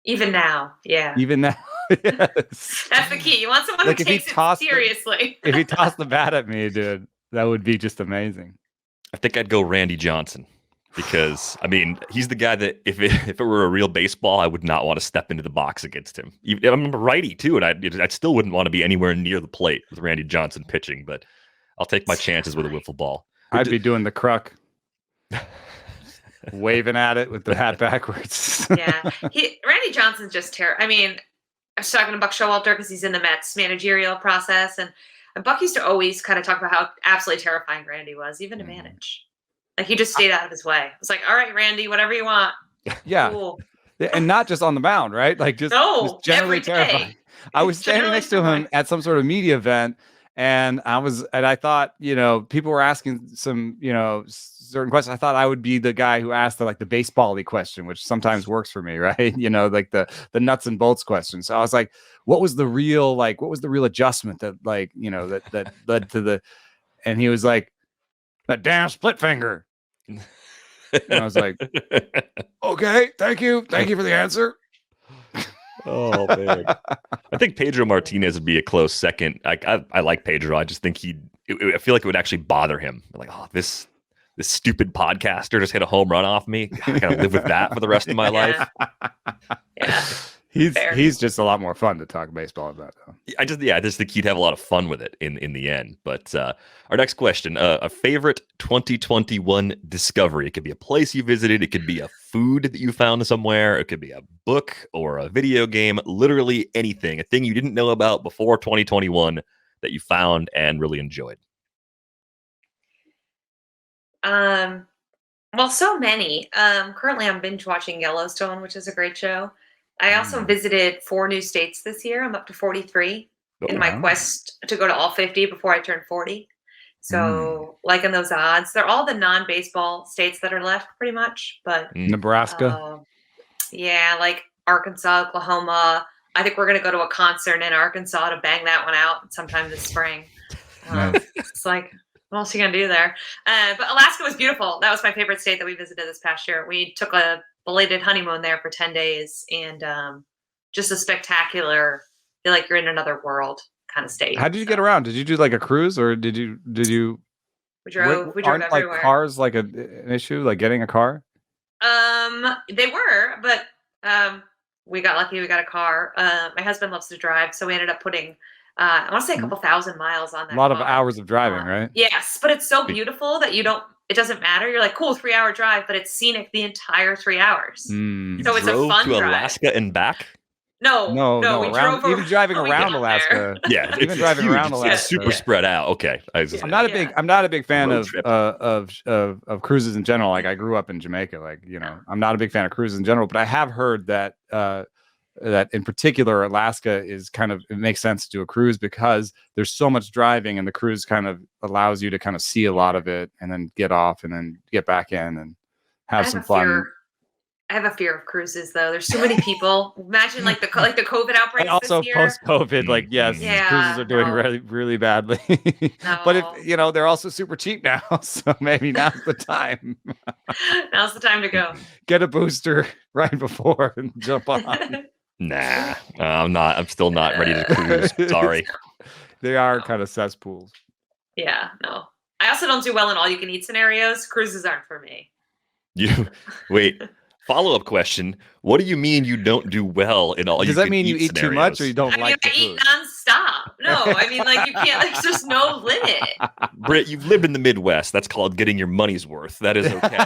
Speaker 3: Even now, yeah.
Speaker 2: Even now, yes.
Speaker 3: That's the key. You want someone who takes it seriously.
Speaker 2: If he tossed the bat at me, dude, that would be just amazing.
Speaker 1: I think I'd go Randy Johnson because, I mean, he's the guy that if it were a real baseball, I would not want to step into the box against him. I'm a righty, too, and I still wouldn't want to be anywhere near the plate with Randy Johnson pitching, but I'll take my chances with a wiffle ball.
Speaker 2: I'd be doing the cruck. Waving at it with the hat backwards.
Speaker 3: Yeah. Randy Johnson's just terrible. I mean, I was talking to Buck Showalter because he's in the Mets managerial process, and Buck used to always kind of talk about how absolutely terrifying Randy was, even to manage. Like, he just stayed out of his way. It was like, all right, Randy, whatever you want.
Speaker 2: Yeah. Cool. And not just on the mound, right? Like, just generally terrifying. I was standing next to him at some sort of media event, and I thought, people were asking some, certain questions. I thought I would be the guy who asked the baseball-y question, which sometimes works for me, right? Like the nuts and bolts question. So I was like, what was the real adjustment that that led to the, and he was like, that damn split finger. And I was like, oh Okay, thank you for the answer.
Speaker 1: Oh man, I think Pedro Martinez would be a close second. I like Pedro. I just think I feel like it would actually bother him. Like, oh, this stupid podcaster just hit a home run off me. I gotta live with that for the rest of my life.
Speaker 3: Yeah.
Speaker 2: He's just a lot more fun to talk baseball about, though.
Speaker 1: I just think he'd have a lot of fun with it in the end. But our next question, a favorite 2021 discovery. It could be a place you visited. It could be a food that you found somewhere. It could be a book or a video game, literally anything, a thing you didn't know about before 2021 that you found and really enjoyed.
Speaker 3: Well, so many. Currently I'm binge watching Yellowstone, which is a great show. I also visited 4 new states this year. I'm up to 43 in my quest to go to all 50 before I turn 40. So liking those odds. They're all the non-baseball states that are left pretty much, but
Speaker 2: Nebraska.
Speaker 3: Yeah, like Arkansas, Oklahoma. I think we're going to go to a concert in Arkansas to bang that one out sometime this spring. It's like, what else are you going to do there? But Alaska was beautiful. That was my favorite state that we visited this past year. We took a belated honeymoon there for 10 days and just a spectacular, feel like you're in another world kind of state.
Speaker 2: How did you get around? Did you do like a cruise or did you
Speaker 3: we drove
Speaker 2: aren't
Speaker 3: everywhere.
Speaker 2: Like cars like an issue, like getting a car?
Speaker 3: They were, but we got lucky. We got a car. My husband loves to drive, so we ended up putting I want to say a couple thousand miles on that.
Speaker 2: A lot of hours of driving, right?
Speaker 3: Yes, but it's so beautiful that it doesn't matter. You're like, cool, 3-hour drive, but it's scenic the entire 3 hours. So it's a fun
Speaker 1: to
Speaker 3: drive.
Speaker 1: Alaska and back?
Speaker 3: No.
Speaker 2: We drove even driving around Alaska.
Speaker 1: Yeah,
Speaker 2: even driving around Alaska.
Speaker 1: It's super spread out. Okay,
Speaker 2: I'm not a big fan of cruises in general. Like I grew up in Jamaica. Like I'm not a big fan of cruises in general. But I have heard that that in particular Alaska is it makes sense to do a cruise because there's so much driving and the cruise kind of allows you to kind of see a lot of it and then get off and then get back in and have some fun.
Speaker 3: I have a fear of cruises though. There's too many people. Imagine like the COVID outbreak.
Speaker 2: And also post-COVID, cruises are doing really, really badly. But if they're also super cheap now, so maybe now's the time.
Speaker 3: Now's the time to go.
Speaker 2: Get a booster right before and jump on.
Speaker 1: Nah, I'm still not ready to cruise. Sorry.
Speaker 2: They are kind of cesspools.
Speaker 3: Yeah, no. I also don't do well in all-you-can-eat scenarios. Cruises aren't for me.
Speaker 1: Wait. Follow-up question: what do you mean you don't do well in all?
Speaker 2: Does that mean you eat too much, or you don't like the
Speaker 3: food? I eat nonstop. No, I mean like you can't. There's just no limit.
Speaker 1: Britt, you've lived in the Midwest. That's called getting your money's worth. That is okay.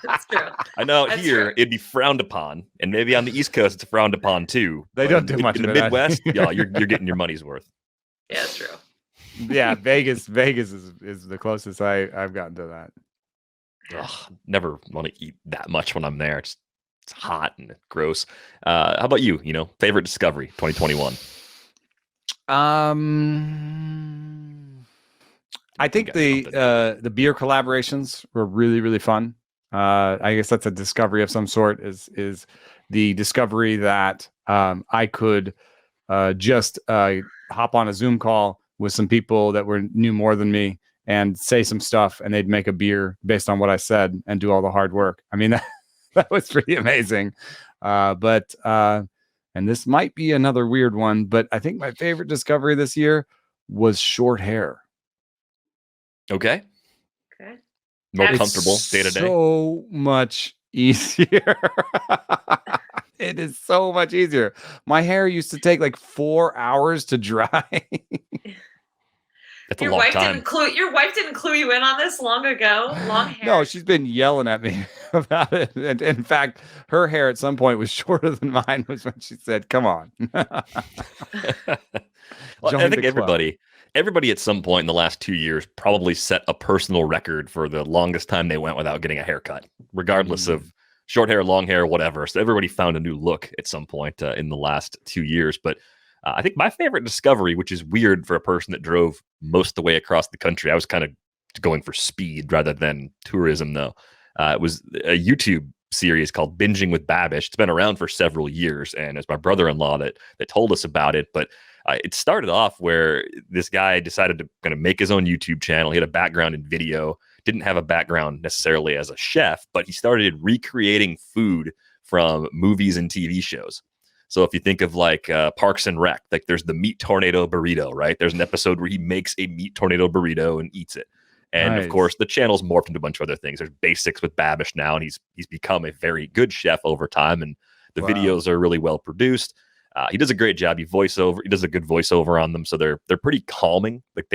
Speaker 3: That's true.
Speaker 1: I know here it'd be frowned upon, and maybe on the East Coast it's frowned upon too.
Speaker 2: They don't do much
Speaker 1: in the Midwest. Yeah, you're getting your money's worth.
Speaker 3: Yeah, that's true.
Speaker 2: Yeah, Vegas is the closest I've gotten to that.
Speaker 1: Ugh, never want to eat that much when I'm there. It's hot and gross. How about you? Favorite discovery 2021?
Speaker 2: I think the beer collaborations were really, really fun. I guess that's a discovery of some sort. Is the discovery that I could just hop on a Zoom call with some people that knew more than me and say some stuff, and they'd make a beer based on what I said and do all the hard work. I mean, that was pretty amazing. But this might be another weird one, but I think my favorite discovery this year was short hair.
Speaker 1: Okay. More comfortable day to day.
Speaker 2: So much easier. It is so much easier. My hair used to take like 4 hours to dry.
Speaker 1: That's a long time.
Speaker 3: Your wife didn't clue you in on this long ago. Long hair.
Speaker 2: No, she's been yelling at me about it. And in fact, her hair at some point was shorter than mine. Was when she said, "Come on."
Speaker 1: Well, I think everybody at some point in the last 2 years probably set a personal record for the longest time they went without getting a haircut, regardless of short hair, long hair, whatever. So everybody found a new look at some point in the last 2 years. But I think my favorite discovery, which is weird for a person that drove most of the way across the country, I was kind of going for speed rather than tourism, though. It was a YouTube series called Binging with Babish. It's been around for several years, and it's my brother-in-law that told us about it. But it started off where this guy decided to kind of make his own YouTube channel. He had a background in video, didn't have a background necessarily as a chef, but he started recreating food from movies and TV shows. So if you think of like Parks and Rec, like there's the meat tornado burrito, right? There's an episode where he makes a meat tornado burrito and eats it. And of course, the channel's morphed into a bunch of other things. There's Basics with Babish now, and he's become a very good chef over time. And the videos are really well produced. He does a great job. He does a good voiceover on them, so they're pretty calming. Like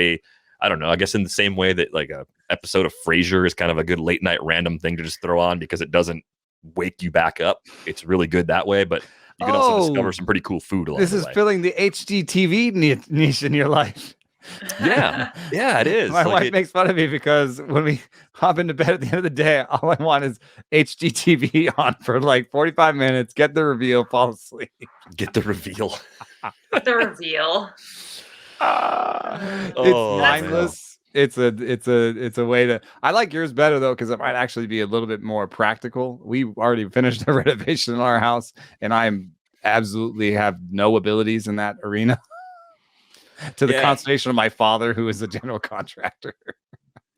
Speaker 1: I don't know. I guess in the same way that like a episode of Frasier is kind of a good late night random thing to just throw on because it doesn't wake you back up. It's really good that way, but you can also discover some pretty cool food along the way. This
Speaker 2: is filling the HGTV niche in your life.
Speaker 1: Yeah, it is.
Speaker 2: My wife makes fun of me because when we hop into bed at the end of the day, all I want is HGTV on for like 45 minutes, get the reveal, fall asleep.
Speaker 1: Get the reveal.
Speaker 3: The reveal.
Speaker 2: It's mindless. It's a way to. I like yours better though because it might actually be a little bit more practical. We already finished the renovation in our house, and I absolutely have no abilities in that arena. To the consternation of my father, who is a general contractor.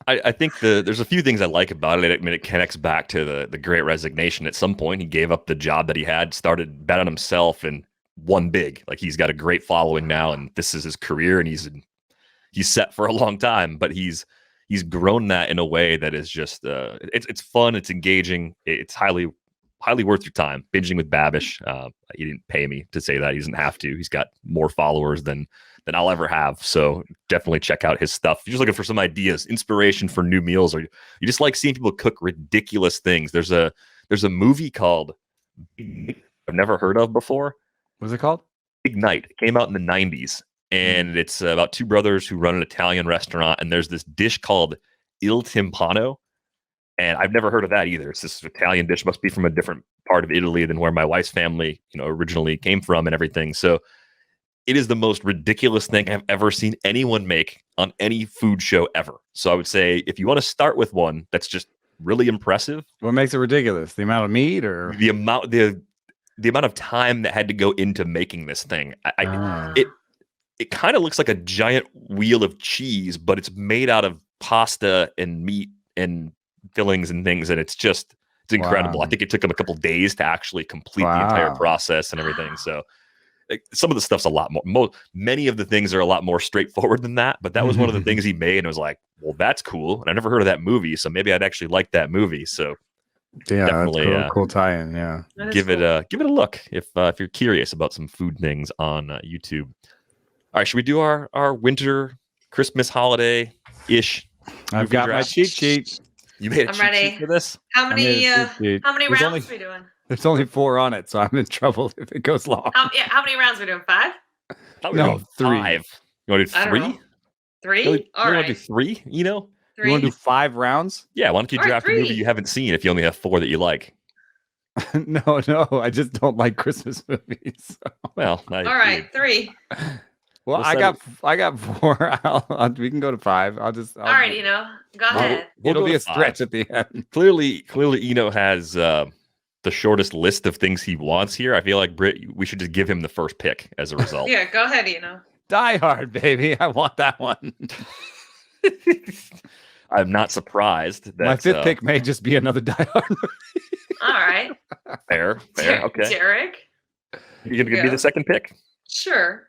Speaker 1: I think there's a few things I like about it. I mean, it connects back to the Great Resignation. At some point, he gave up the job that he had, started bet on himself, and won big. Like he's got a great following now, and this is his career, and he's set for a long time. But he's grown that in a way that is just it's fun, it's engaging, it's highly worth your time. Binging with Babish. He didn't pay me to say that. He doesn't have to. He's got more followers than I'll ever have. So definitely check out his stuff. If you're just looking for some ideas, inspiration for new meals, or you just like seeing people cook ridiculous things. There's a movie called I've never heard of before.
Speaker 2: What's it called?
Speaker 1: Big Night. It came out in the 90s. And it's about two brothers who run an Italian restaurant. And there's this dish called Il Timpano. And I've never heard of that either. It's this Italian dish, must be from a different part of Italy than where my wife's family, originally came from and everything. So it is the most ridiculous thing I've ever seen anyone make on any food show ever. So I would say if you want to start with one that's just really impressive.
Speaker 2: What makes it ridiculous? The amount of meat or
Speaker 1: the amount of time that had to go into making this thing? It kind of looks like a giant wheel of cheese, but it's made out of pasta and meat and fillings and things, and it's incredible. Wow. I think it took them a couple days to actually complete the entire process and everything. So some of the stuff's a lot more. Many of the things are a lot more straightforward than that, but that was one of the things he made, and it was like, well, that's cool. And I never heard of that movie, so maybe I'd actually like that movie. So
Speaker 2: yeah, definitely cool tie-in. Yeah,
Speaker 1: give it a look if you're curious about some food things on YouTube. All right, should we do our winter Christmas holiday ish?
Speaker 2: I've got my cheat sheet.
Speaker 1: You made a cheat sheet for this?
Speaker 3: How many rounds are we doing?
Speaker 2: There's only 4 on it, so I'm in trouble if it goes long.
Speaker 3: How many rounds are we doing? 5?
Speaker 2: No, 3.
Speaker 1: 5. You want to do 3?
Speaker 3: 3?
Speaker 1: All right. You want to do 3? 3?
Speaker 2: You want to do 5 rounds?
Speaker 1: Yeah, why don't you draft a movie you haven't seen if you only have 4 that you like?
Speaker 2: No, I just don't like Christmas movies. So.
Speaker 1: Well,
Speaker 3: all right, 3.
Speaker 2: Well, I got 4. We can go to 5. All
Speaker 3: right, go ahead.
Speaker 2: It'll be a stretch at the end.
Speaker 1: Clearly, has the shortest list of things he wants here. I feel like Britt, we should just give him the first pick as a result.
Speaker 3: Yeah, go ahead.
Speaker 2: Die Hard, baby. I want that one.
Speaker 1: I'm not surprised. That,
Speaker 2: my 5th pick may just be another Die Hard movie.
Speaker 3: All right.
Speaker 1: Fair. Okay.
Speaker 3: Derek,
Speaker 1: you're gonna give me the second pick?
Speaker 3: Sure.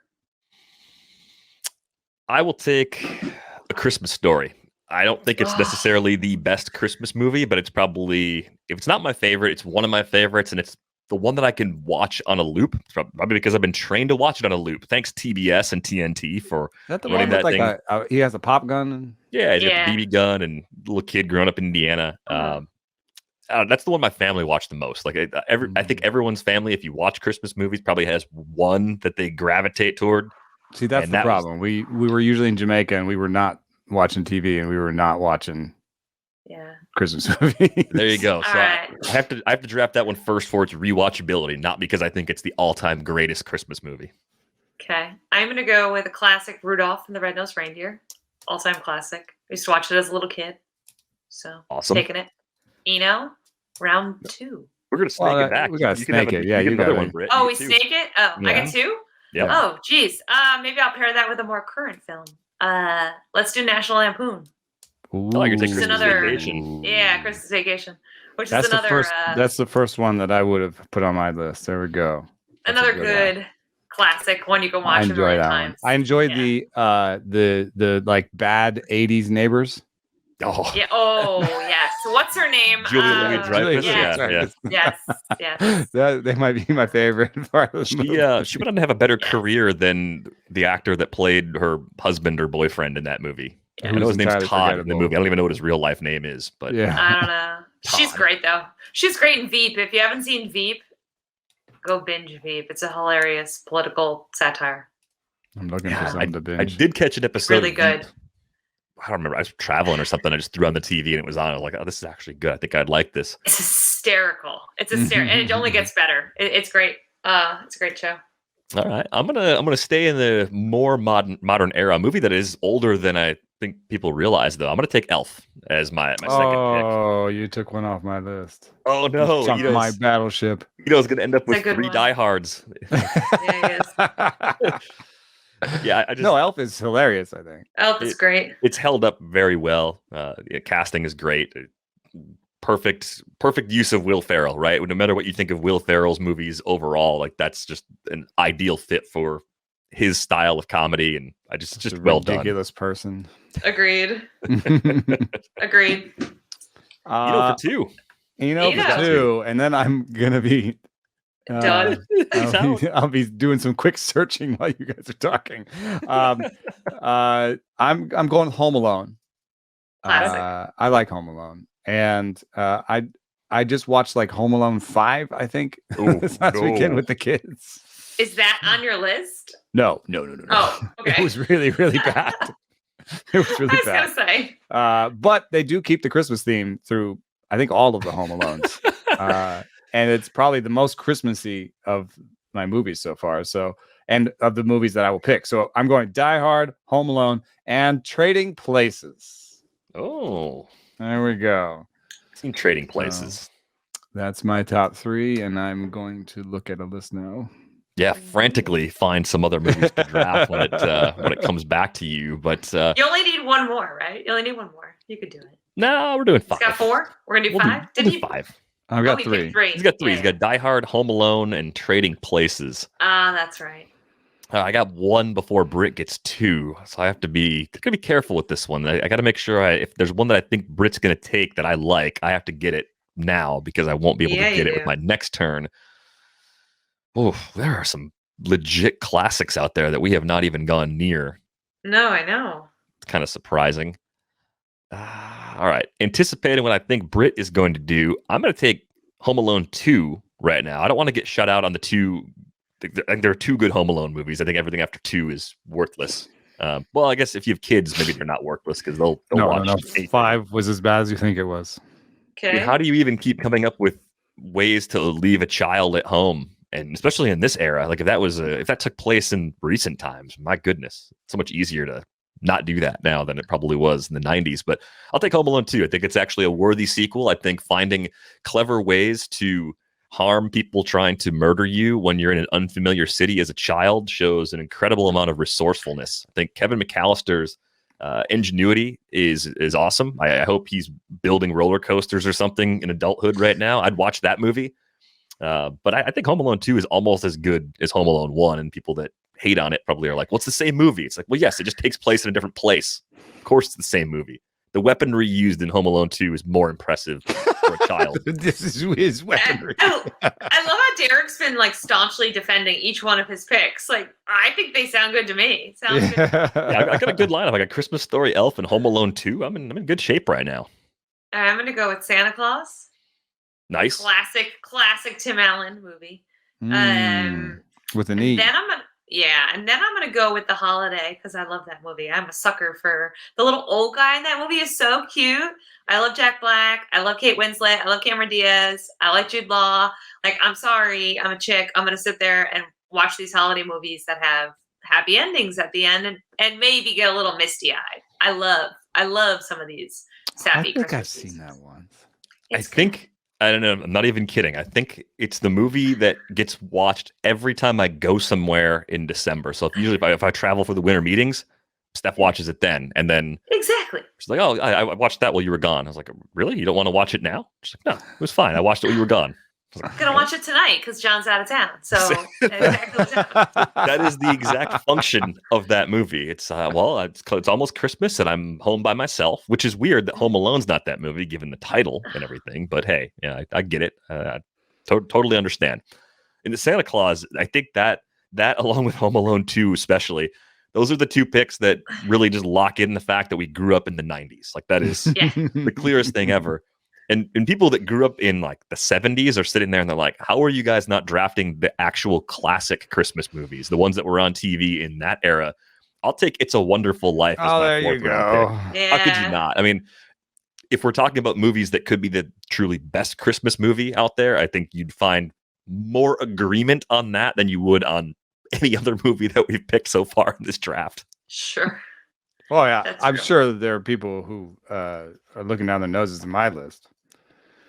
Speaker 1: I will take A Christmas Story. I don't think it's necessarily the best Christmas movie, but it's probably, if it's not my favorite, it's one of my favorites, and it's the one that I can watch on a loop, probably because I've been trained to watch it on a loop. Thanks TBS and TNT for running that thing.
Speaker 2: He has a pop gun?
Speaker 1: Yeah, he's got a BB gun and little kid growing up in Indiana. That's the one my family watched the most. Like I think everyone's family, if you watch Christmas movies, probably has one that they gravitate toward.
Speaker 2: See, that's the problem. We were usually in Jamaica, and we were not watching TV, and we were not watching Christmas movies.
Speaker 1: There you go. So I have to draft that one first for its rewatchability, not because I think it's the all-time greatest Christmas movie.
Speaker 3: Okay. I'm going to go with a classic, Rudolph and the Red-Nosed Reindeer. All-time classic. I used to watch it as a little kid. So,
Speaker 1: awesome.
Speaker 3: Taking it. Round 2.
Speaker 1: We're going to snake it back.
Speaker 2: We got to snake it. Yeah, you got one,
Speaker 3: Britt. Oh, we snake it? Oh, yeah. I get 2?
Speaker 1: Yeah.
Speaker 3: Oh, geez. Maybe I'll pair that with a more current film. Let's do National Lampoon.
Speaker 1: Oh, you're taking
Speaker 3: Which is
Speaker 1: Christmas
Speaker 3: another-
Speaker 1: Vacation.
Speaker 3: Yeah, Christmas Vacation, which
Speaker 2: That's
Speaker 3: is another
Speaker 2: That's the first one that I would have put on my list. There we go. That's a
Speaker 3: another
Speaker 2: good one.
Speaker 3: good classic one you can
Speaker 2: I
Speaker 3: watch a
Speaker 2: enjoy
Speaker 3: million
Speaker 2: that
Speaker 3: times.
Speaker 2: one. I enjoy
Speaker 3: Yeah.
Speaker 2: the like bad 80s neighbors.
Speaker 1: Oh,
Speaker 3: Yeah. Oh, yes. What's her name?
Speaker 1: Julia Louis-Dreyfus.
Speaker 3: Yeah.
Speaker 1: Yeah.
Speaker 3: Yes.
Speaker 2: They might be my favorite part of the movie.
Speaker 1: She went on to have a better
Speaker 3: Yeah.
Speaker 1: career than the actor that played her husband or boyfriend in that movie.
Speaker 3: Yeah.
Speaker 1: I know his name's
Speaker 2: entirely
Speaker 1: Todd in the
Speaker 2: forgettable.
Speaker 1: movie. I don't even know what his real life name is, but
Speaker 2: Yeah.
Speaker 3: I don't know. She's
Speaker 1: Todd.
Speaker 3: great though. She's great in Veep. If you haven't seen Veep, go binge Veep. It's a hilarious political satire.
Speaker 2: I'm looking
Speaker 1: Yeah,
Speaker 2: for something to binge.
Speaker 1: I did catch an episode.
Speaker 3: Really
Speaker 1: of
Speaker 3: good.
Speaker 1: Veep. I don't remember. I was traveling or something. I just threw on the TV and it was on. I was like, oh, this is actually good. I think I'd like this.
Speaker 3: It's hysterical. It's hysterical, and it only gets better. It's great. It's a great show.
Speaker 1: All right, I'm gonna stay in the more modern era. A movie that is older than I think people realize, though. I'm gonna take Elf as my second pick.
Speaker 2: Oh, you took one off my list.
Speaker 1: Oh no,
Speaker 2: Sunk my battleship.
Speaker 1: It's gonna end up
Speaker 3: It's a
Speaker 1: with
Speaker 3: good
Speaker 1: 3
Speaker 3: one.
Speaker 1: diehards.
Speaker 3: Yeah, it is.
Speaker 1: Yeah, I just
Speaker 2: No, Elf is hilarious, I think.
Speaker 3: Elf is great.
Speaker 1: it's held up very well. Casting is great. Perfect use of Will Ferrell, right? No matter what you think of Will Ferrell's movies overall, like that's just an ideal fit for his style of comedy, and it's just
Speaker 2: a
Speaker 1: well done.
Speaker 2: ridiculous person.
Speaker 3: Agreed. Agreed.
Speaker 1: For 2.
Speaker 3: Eno.
Speaker 2: For 2, and then I'm gonna be
Speaker 3: Done.
Speaker 2: I'll be doing some quick searching while you guys are talking. I'm going Home Alone.
Speaker 3: Classic.
Speaker 2: I like Home Alone, and I just watched like Home Alone 5, I think, this last weekend with the kids.
Speaker 3: Is that on your list?
Speaker 2: No.
Speaker 3: Oh, okay.
Speaker 2: It was really bad. It was really
Speaker 3: I was
Speaker 2: bad.
Speaker 3: gonna say.
Speaker 2: But they do keep the Christmas theme through, I think, all of the Home Alones. And it's probably the most Christmassy of my movies so far. So, and of the movies that I will pick. So I'm going Die Hard, Home Alone, and Trading Places.
Speaker 1: Oh,
Speaker 2: There we go.
Speaker 1: some Trading Places.
Speaker 2: That's my top 3, and I'm going to look at a list now.
Speaker 1: Yeah, frantically find some other movies to draft when it comes back to you. But
Speaker 3: You only need one more, right? You only need one more. You could do it.
Speaker 1: no, we're doing 5.
Speaker 3: He's got 4. We're gonna do
Speaker 1: We'll
Speaker 3: 5.
Speaker 1: we'll do 5.
Speaker 2: I've got
Speaker 3: he
Speaker 2: 3.
Speaker 3: picked 3.
Speaker 1: He's got 3.
Speaker 3: Yeah.
Speaker 1: He's got Die Hard, Home Alone, and Trading Places.
Speaker 3: That's right.
Speaker 1: I got 1 before Britt gets 2, so I have to be careful with this one. I got to make sure if there's one that I think Britt's going to take that I like, I have to get it now because I won't be able to get it with my next turn. Oh, there are some legit classics out there that we have not even gone near.
Speaker 3: No, I know.
Speaker 1: It's kind of surprising. All right, anticipating what I think Britt is going to do, I'm going to take Home Alone 2 right now. I don't want to get shut out on the 2. I think there are 2 good Home Alone movies. I think everything after 2 is worthless. Well, I guess if you have kids, maybe they're not worthless because they'll watch.
Speaker 2: No.
Speaker 1: anything.
Speaker 2: 5 was as bad as you think it was.
Speaker 1: I
Speaker 3: Okay.
Speaker 1: mean, how do you even keep coming up with ways to leave a child at home? And especially in this era, like if that took place in recent times, my goodness, it's so much easier to not do that now than it probably was in the 90s. But I'll take Home Alone 2. I think it's actually a worthy sequel. I think finding clever ways to harm people trying to murder you when you're in an unfamiliar city as a child shows an incredible amount of resourcefulness. I think Kevin McAllister's ingenuity is awesome. I hope he's building roller coasters or something in adulthood right now. I'd watch that movie. But I think Home Alone 2 is almost as good as Home Alone 1, and people that hate on it probably are like, well, it's the same movie. It's like, well, yes, it just takes place in a different place. Of course it's the same movie. The weaponry used in Home Alone 2 is more impressive for a child.
Speaker 2: This is his weaponry.
Speaker 3: I love how Derek's been like staunchly defending each one of his picks. Like, I think they sound good to me. Sounds good.
Speaker 1: Yeah, I got a good lineup. I got Christmas Story, Elf, and Home Alone 2. I'm in good shape right now.
Speaker 3: I'm gonna go with Santa Claus.
Speaker 1: Nice.
Speaker 3: Classic Tim Allen movie.
Speaker 2: With an
Speaker 3: And
Speaker 2: E.
Speaker 3: then I'm gonna go with The Holiday because I love that movie. I'm a sucker for the little old guy in that movie. Is so cute. I love Jack Black. I love Kate Winslet. I love Cameron Diaz. I like Jude Law. Like, I'm sorry, I'm a chick. I'm gonna sit there and watch these holiday movies that have happy endings at the end and maybe get a little misty eyed. I love some of these sappy.
Speaker 2: I think
Speaker 3: Christmas
Speaker 2: I've seen
Speaker 3: movies.
Speaker 2: that once.
Speaker 3: It's
Speaker 1: I don't know. I'm not even kidding. I think it's the movie that gets watched every time I go somewhere in December. So if I travel for the winter meetings, Steph watches it then, and then
Speaker 3: Exactly.
Speaker 1: she's like, "Oh, I watched that while you were gone." I was like, "Really? You don't want to watch it now?" She's like, "No, it was fine. I watched it while you were gone."
Speaker 3: I'm gonna watch it tonight because John's out of town. So exactly what's happening.
Speaker 1: That is the exact function of that movie. It's it's almost Christmas and I'm home by myself, which is weird that Home Alone's not that movie given the title and everything. But hey, yeah, I get it. Totally understand. In the Santa Claus, I think that along with Home Alone 2 especially, those are the two picks that really just lock in the fact that we grew up in the 90s. Like that is the clearest thing ever. And people that grew up in like the 70s are sitting there and they're like, how are you guys not drafting the actual classic Christmas movies, the ones that were on TV in that era? I'll take It's a Wonderful Life as my fourth round pick.
Speaker 3: Yeah.
Speaker 1: How could you not? I mean, if we're talking about movies that could be the truly best Christmas movie out there, I think you'd find more agreement on that than you would on any other movie that we've picked so far in this draft.
Speaker 3: Sure.
Speaker 2: Oh yeah,
Speaker 3: That's
Speaker 2: I'm
Speaker 3: true.
Speaker 2: sure that there are people who are looking down their noses in my list.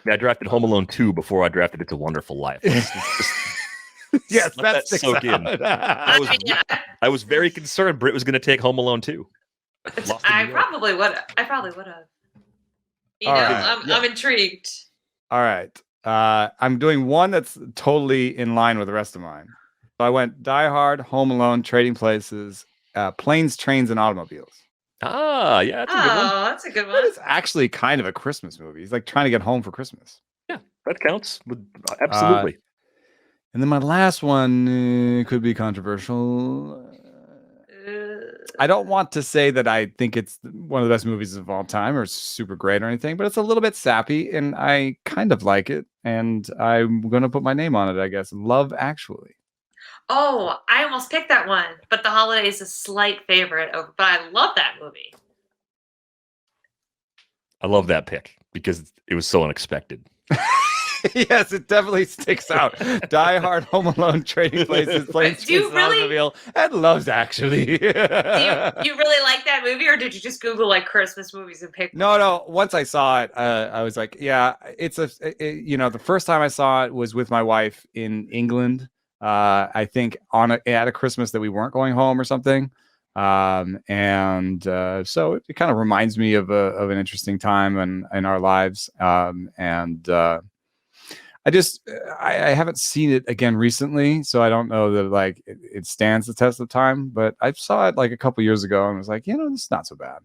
Speaker 1: I drafted Home Alone 2 before I drafted It's a Wonderful Life.
Speaker 2: Yes,
Speaker 1: let
Speaker 2: that sticks
Speaker 1: soak in.
Speaker 2: out.
Speaker 1: I was very concerned Britt was going to take Home Alone 2.
Speaker 3: I probably would have. You
Speaker 2: All
Speaker 3: know,
Speaker 2: right.
Speaker 3: I'm intrigued.
Speaker 2: All right. I'm doing one that's totally in line with the rest of mine. So I went Die Hard, Home Alone, Trading Places, Planes, Trains, and Automobiles.
Speaker 1: Ah, yeah, that's a good one.
Speaker 3: Oh, that's a good
Speaker 2: That
Speaker 3: one.
Speaker 2: is actually kind of a Christmas movie. He's like trying to get home for Christmas.
Speaker 1: Yeah, that counts. Absolutely.
Speaker 2: And then my last one could be controversial. I don't want to say that I think it's one of the best movies of all time or super great or anything, but it's a little bit sappy and I kind of like it. And I'm going to put my name on it, I guess. Love Actually.
Speaker 3: Oh, I almost picked that one, but The Holiday is a slight favorite. But I love that movie.
Speaker 1: I love that pick because it was so unexpected.
Speaker 2: Yes, it definitely sticks out. Die Hard, Home Alone, Trading Places, Planes,
Speaker 3: Do you
Speaker 2: Trains, and Automobile, and Loves Actually.
Speaker 3: Do you really like that movie, or did you just Google like Christmas movies and pick?
Speaker 2: No. Once I saw it, I was like, yeah, the first time I saw it was with my wife in England. I think at a Christmas that we weren't going home or something. So it kind of reminds me of an interesting time in our lives. I haven't seen it again recently, so I don't know that like it stands the test of time, but I saw it like a couple years ago and was like, this is not so bad.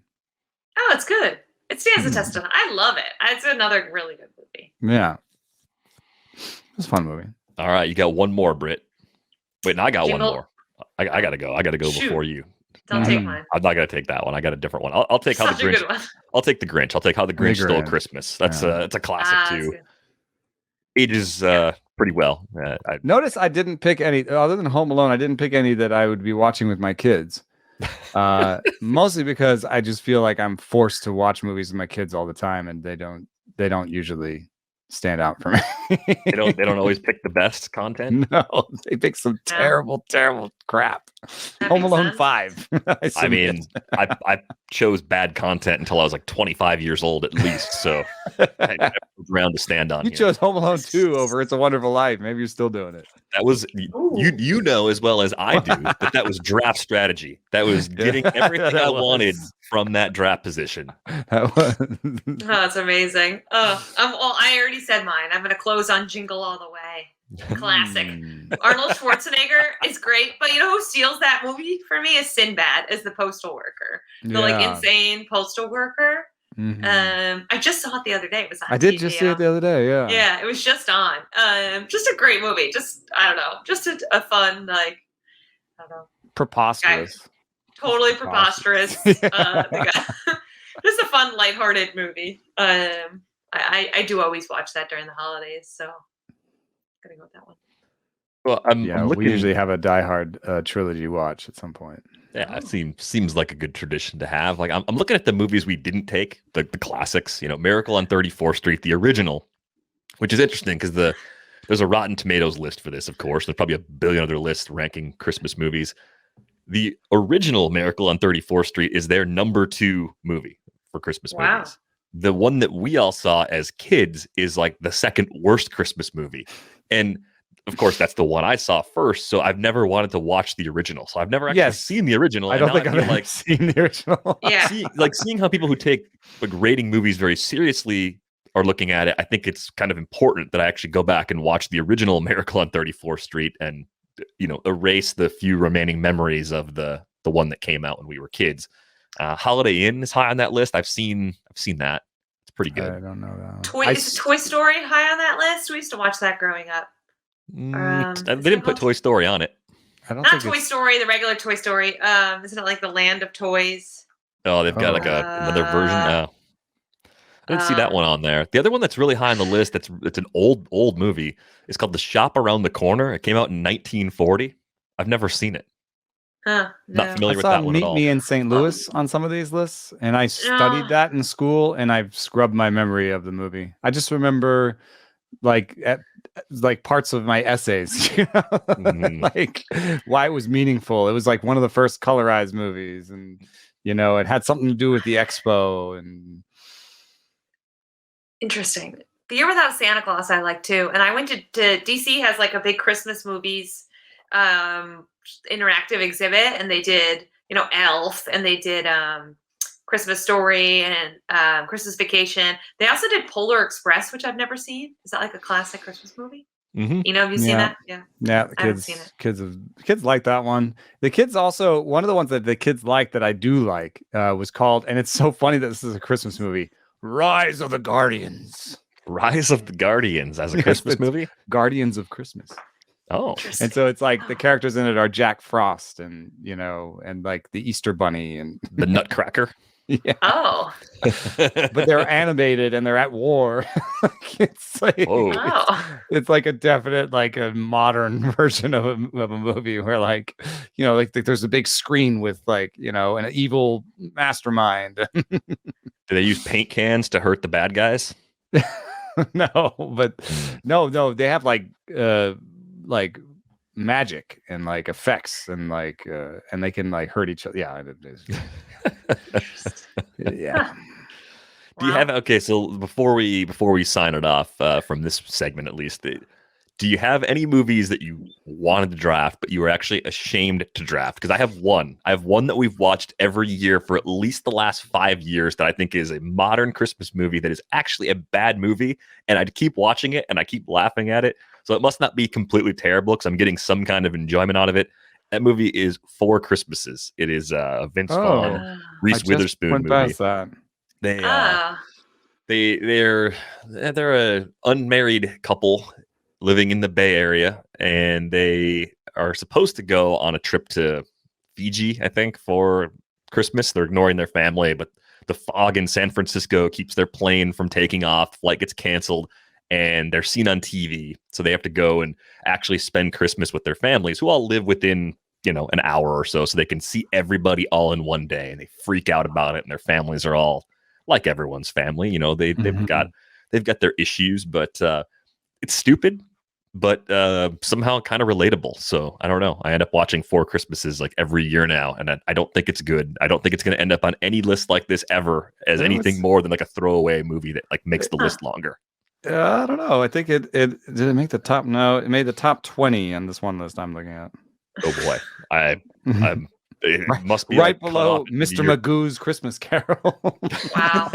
Speaker 3: Oh, it's good. It stands the test of time. I love it. It's another really good movie.
Speaker 2: Yeah. It's a fun movie.
Speaker 1: All right, you got one more, Britt. Wait, no, I got
Speaker 3: Jingle.
Speaker 1: one more. I gotta go. I gotta go
Speaker 3: Shoot.
Speaker 1: before you.
Speaker 3: Don't take mine.
Speaker 1: I'm not gonna take that one. I got a different one. I'll take How
Speaker 3: Such
Speaker 1: the
Speaker 3: a
Speaker 1: Grinch.
Speaker 3: good one.
Speaker 1: I'll take the Grinch. I'll take How the Grinch Stole
Speaker 2: Grinch.
Speaker 1: Christmas. That's it's a classic
Speaker 3: That's
Speaker 1: too.
Speaker 3: good.
Speaker 1: Ages pretty well.
Speaker 2: Notice I didn't pick any other than Home Alone. I didn't pick any that I would be watching with my kids. Mostly because I just feel like I'm forced to watch movies with my kids all the time, and they don't usually stand out for me.
Speaker 1: they don't always pick the best content.
Speaker 2: No, they pick some terrible crap.
Speaker 3: That
Speaker 2: Home
Speaker 3: makes
Speaker 2: Alone
Speaker 3: sense.
Speaker 2: 5.
Speaker 1: I mean, I chose bad content until I was like 25 years old at least. So I have ground to stand on.
Speaker 2: You
Speaker 1: here.
Speaker 2: chose Home Alone 2 over It's a Wonderful Life. Maybe you're still doing it.
Speaker 1: That was
Speaker 3: Ooh.
Speaker 1: you know as well as I do that was draft strategy. That was getting everything
Speaker 2: That
Speaker 1: I
Speaker 2: was.
Speaker 1: wanted from that draft position.
Speaker 2: That was-
Speaker 3: Oh, that's amazing. I already said mine. I'm going to close on Jingle All the Way. Classic. Arnold Schwarzenegger is great, but you know who steals that movie for me is Sinbad as the postal worker, the like
Speaker 2: Yeah.
Speaker 3: insane postal worker.
Speaker 2: Mhm.
Speaker 3: I just saw it the other day. It was on
Speaker 2: I did
Speaker 3: TV.
Speaker 2: just see it the other day. Yeah.
Speaker 3: Yeah, it was just on. Just a great movie. Just I don't know, just a fun like I don't know,
Speaker 2: Preposterous.
Speaker 3: totally preposterous. Just a fun, lighthearted movie. I do always watch that during the holidays, so I'm gonna go with that one.
Speaker 1: Well, I'm looking.
Speaker 2: We usually have a Die Hard trilogy watch at some point.
Speaker 1: Yeah, it seems like a good tradition to have. Like I'm looking at the movies we didn't take, the classics. Miracle on 34th Street, the original, which is interesting because there's a Rotten Tomatoes list for this. Of course, there's probably a billion other lists ranking Christmas movies. The original Miracle on 34th Street is their number 2 movie for Christmas movies. The one that we all saw as kids is like the second worst Christmas movie. And of course, that's the one I saw first. So I've never wanted to watch the original. So I've never actually seen the original.
Speaker 2: I don't think I've ever seen the original.
Speaker 3: Yeah.
Speaker 1: Seeing how people who take like rating movies very seriously are looking at it, I think it's kind of important that I actually go back and watch the original Miracle on 34th Street and, erase the few remaining memories of the one that came out when we were kids. Holiday Inn is high on that list. I've seen that. It's pretty good.
Speaker 2: I don't know that
Speaker 3: one. Is Toy Story high on that list? We used to watch that growing up.
Speaker 1: They didn't put Toy Story on it.
Speaker 2: I don't
Speaker 3: Not Toy Story, the regular Toy Story. Isn't it like the Land of Toys?
Speaker 1: Oh, they've got another version. No. I didn't see that one on there. The other one that's really high on the list, it's an old movie. It's called The Shop Around the Corner. It came out in 1940. I've never seen it.
Speaker 3: No.
Speaker 1: Not familiar with that one at all.
Speaker 2: Meet Me in St. Louis on some of these lists, and I studied that in school, and I've scrubbed my memory of the movie. I just remember like parts of my essays, like why it was meaningful. It was like one of the first colorized movies, and it had something to do with the expo. And
Speaker 3: interesting. The Year Without Santa Claus I like too, and I went to DC has like a big Christmas movies interactive exhibit, and they did Elf, and they did Christmas Story and Christmas Vacation. They also did Polar Express, which I've never seen. Is that like a classic Christmas movie?
Speaker 1: Mm-hmm.
Speaker 3: Have you seen that?
Speaker 2: Yeah, the kids like that one. The kids also, one of the ones that the kids like that I do like was called, and it's so funny that this is a Christmas movie, Rise of the Guardians.
Speaker 1: Rise of the Guardians as a Christmas movie?
Speaker 2: Guardians of Christmas.
Speaker 1: Oh,
Speaker 2: and so it's like the characters in it are Jack Frost and and like the Easter Bunny and
Speaker 1: the Nutcracker.
Speaker 2: Yeah.
Speaker 3: Oh.
Speaker 2: But they're animated and they're at war. It's like it's like a definite like a modern version of a movie where like there's a big screen with like an evil mastermind.
Speaker 1: Do they use paint cans to hurt the bad guys?
Speaker 2: No, they have like magic and like effects and like and they can like hurt each other. Yeah. Yeah.
Speaker 1: Do you have so before we sign it off from this segment at least, do you have any movies that you wanted to draft but you were actually ashamed to draft? Because I have one that we've watched every year for at least the last 5 years that I think is a modern Christmas movie that is actually a bad movie, and I keep watching it and I keep laughing at it. So it must not be completely terrible because I'm getting some kind of enjoyment out of it. That movie is Four Christmases. It is Vince Vaughn, Reese Witherspoon movie.
Speaker 2: Past that.
Speaker 1: They're a unmarried couple living in the Bay Area, and they are supposed to go on a trip to Fiji, I think, for Christmas. They're ignoring their family, but the fog in San Francisco keeps their plane from taking off. Flight gets canceled, and they're seen on TV. So they have to go and actually spend Christmas with their families, who all live within, an hour or so they can see everybody all in one day, and they freak out about it. And their families are all like everyone's family. They've got their issues, but it's stupid, but somehow kind of relatable. So I don't know. I end up watching Four Christmases like every year now, and I don't think it's good. I don't think it's going to end up on any list like this ever as anything more than like a throwaway movie that like makes the list longer.
Speaker 2: I don't know. I think it did it make the top? No, it made the top 20 on this one list I'm looking at.
Speaker 1: Oh boy, it must be
Speaker 2: right below Mr. Magoo's Christmas Carol.
Speaker 3: Wow,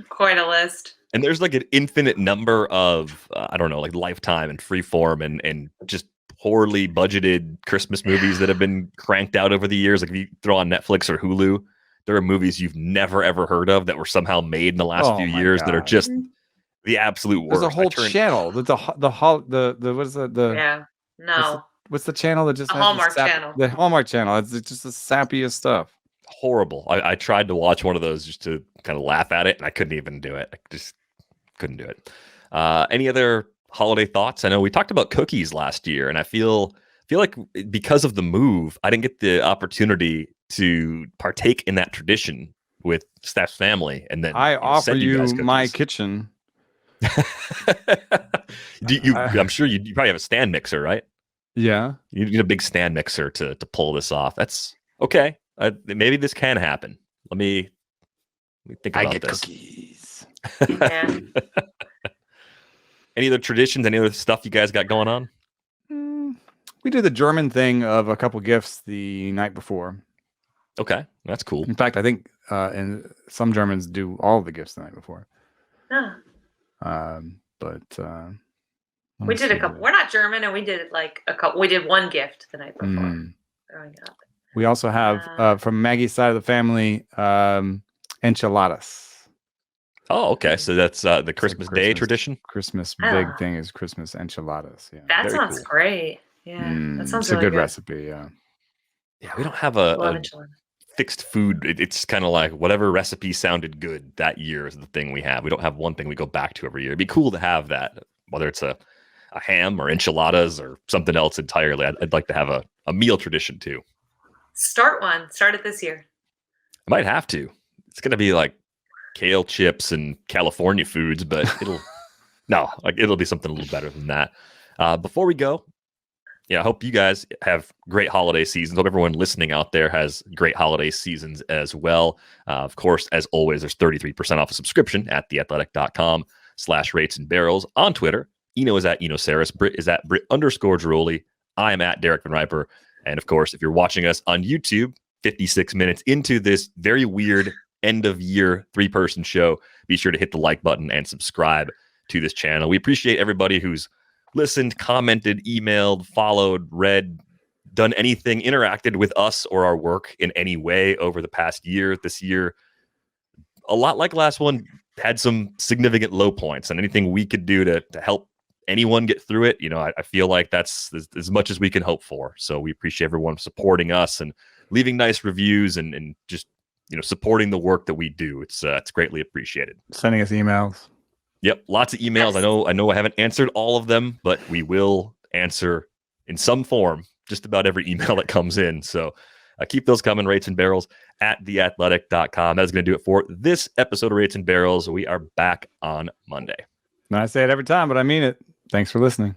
Speaker 3: quite a list.
Speaker 1: And there's like an infinite number of I don't know, like Lifetime and Freeform and just poorly budgeted Christmas movies that have been cranked out over the years. Like if you throw on Netflix or Hulu, there are movies you've never ever heard of that were somehow made in the last few years that are just the absolute worst.
Speaker 2: There's a whole channel. The what is that? What's the channel that just
Speaker 3: the
Speaker 2: has
Speaker 3: Hallmark channel?
Speaker 2: The Hallmark channel. It's just the sappiest stuff.
Speaker 1: Horrible. I tried to watch one of those just to kind of laugh at it, and I couldn't even do it. I just couldn't do it. Any other holiday thoughts? I know we talked about cookies last year, and I feel like because of the move, I didn't get the opportunity to partake in that tradition with Steph's family. And then
Speaker 2: I offer you my kitchen.
Speaker 1: I'm sure you probably have a stand mixer, right?
Speaker 2: Yeah,
Speaker 1: you need a big stand mixer to pull this off. That's okay. Maybe this can happen. Let me think about this.
Speaker 2: Cookies.
Speaker 3: Yeah.
Speaker 1: Any other traditions? Any other stuff you guys got going on?
Speaker 2: We do the German thing of a couple gifts the night before.
Speaker 1: Okay, that's cool.
Speaker 2: In fact, I think and some Germans do all of the gifts the night before. But
Speaker 3: we did a couple. We're not German, and we did like a couple. We did one gift the night before. Growing up.
Speaker 2: We also have from Maggie's side of the family enchiladas.
Speaker 1: Oh, okay. So that's the Christmas Day tradition.
Speaker 2: Christmas big thing is Christmas enchiladas. Yeah,
Speaker 3: that sounds great. Yeah, that sounds.
Speaker 2: It's a good recipe. Yeah.
Speaker 1: Yeah, we don't have a fixed food. It's kind of like whatever recipe sounded good that year is the thing we have. We don't have one thing we go back to every year. It'd be cool to have that, whether it's a ham or enchiladas or something else entirely. I'd like to have a meal tradition too. Start it this year. I might have to. It's gonna be like kale chips and California foods, but it'll be something a little better than that. Before we go, I hope you guys have great holiday seasons. Hope everyone listening out there has great holiday seasons as well. Of course, as always, there's 33% off a subscription at theathletic.com/rates and barrels on Twitter. Eno is at Eno Saris. Britt is at Britt_Giroli. I am at Derek Van Riper. And of course, if you're watching us on YouTube, 56 minutes into this very weird end of year 3-person show, be sure to hit the like button and subscribe to this channel. We appreciate everybody who's listened, commented, emailed, followed, read, done anything, interacted with us or our work in any way over the past year. This year, a lot like last one, had some significant low points, and anything we could do to help anyone get through it, I feel like that's as much as we can hope for. So we appreciate everyone supporting us and leaving nice reviews and just supporting the work that we do. It's greatly appreciated.
Speaker 2: Sending us emails.
Speaker 1: Yep, lots of emails. Yes. I know I haven't answered all of them, but we will answer in some form just about every email that comes in. So keep those coming. Rates and Barrels at theathletic.com. That's going to do it for this episode of Rates and Barrels. We are back on Monday.
Speaker 2: I say it every time, but I mean it. Thanks for listening.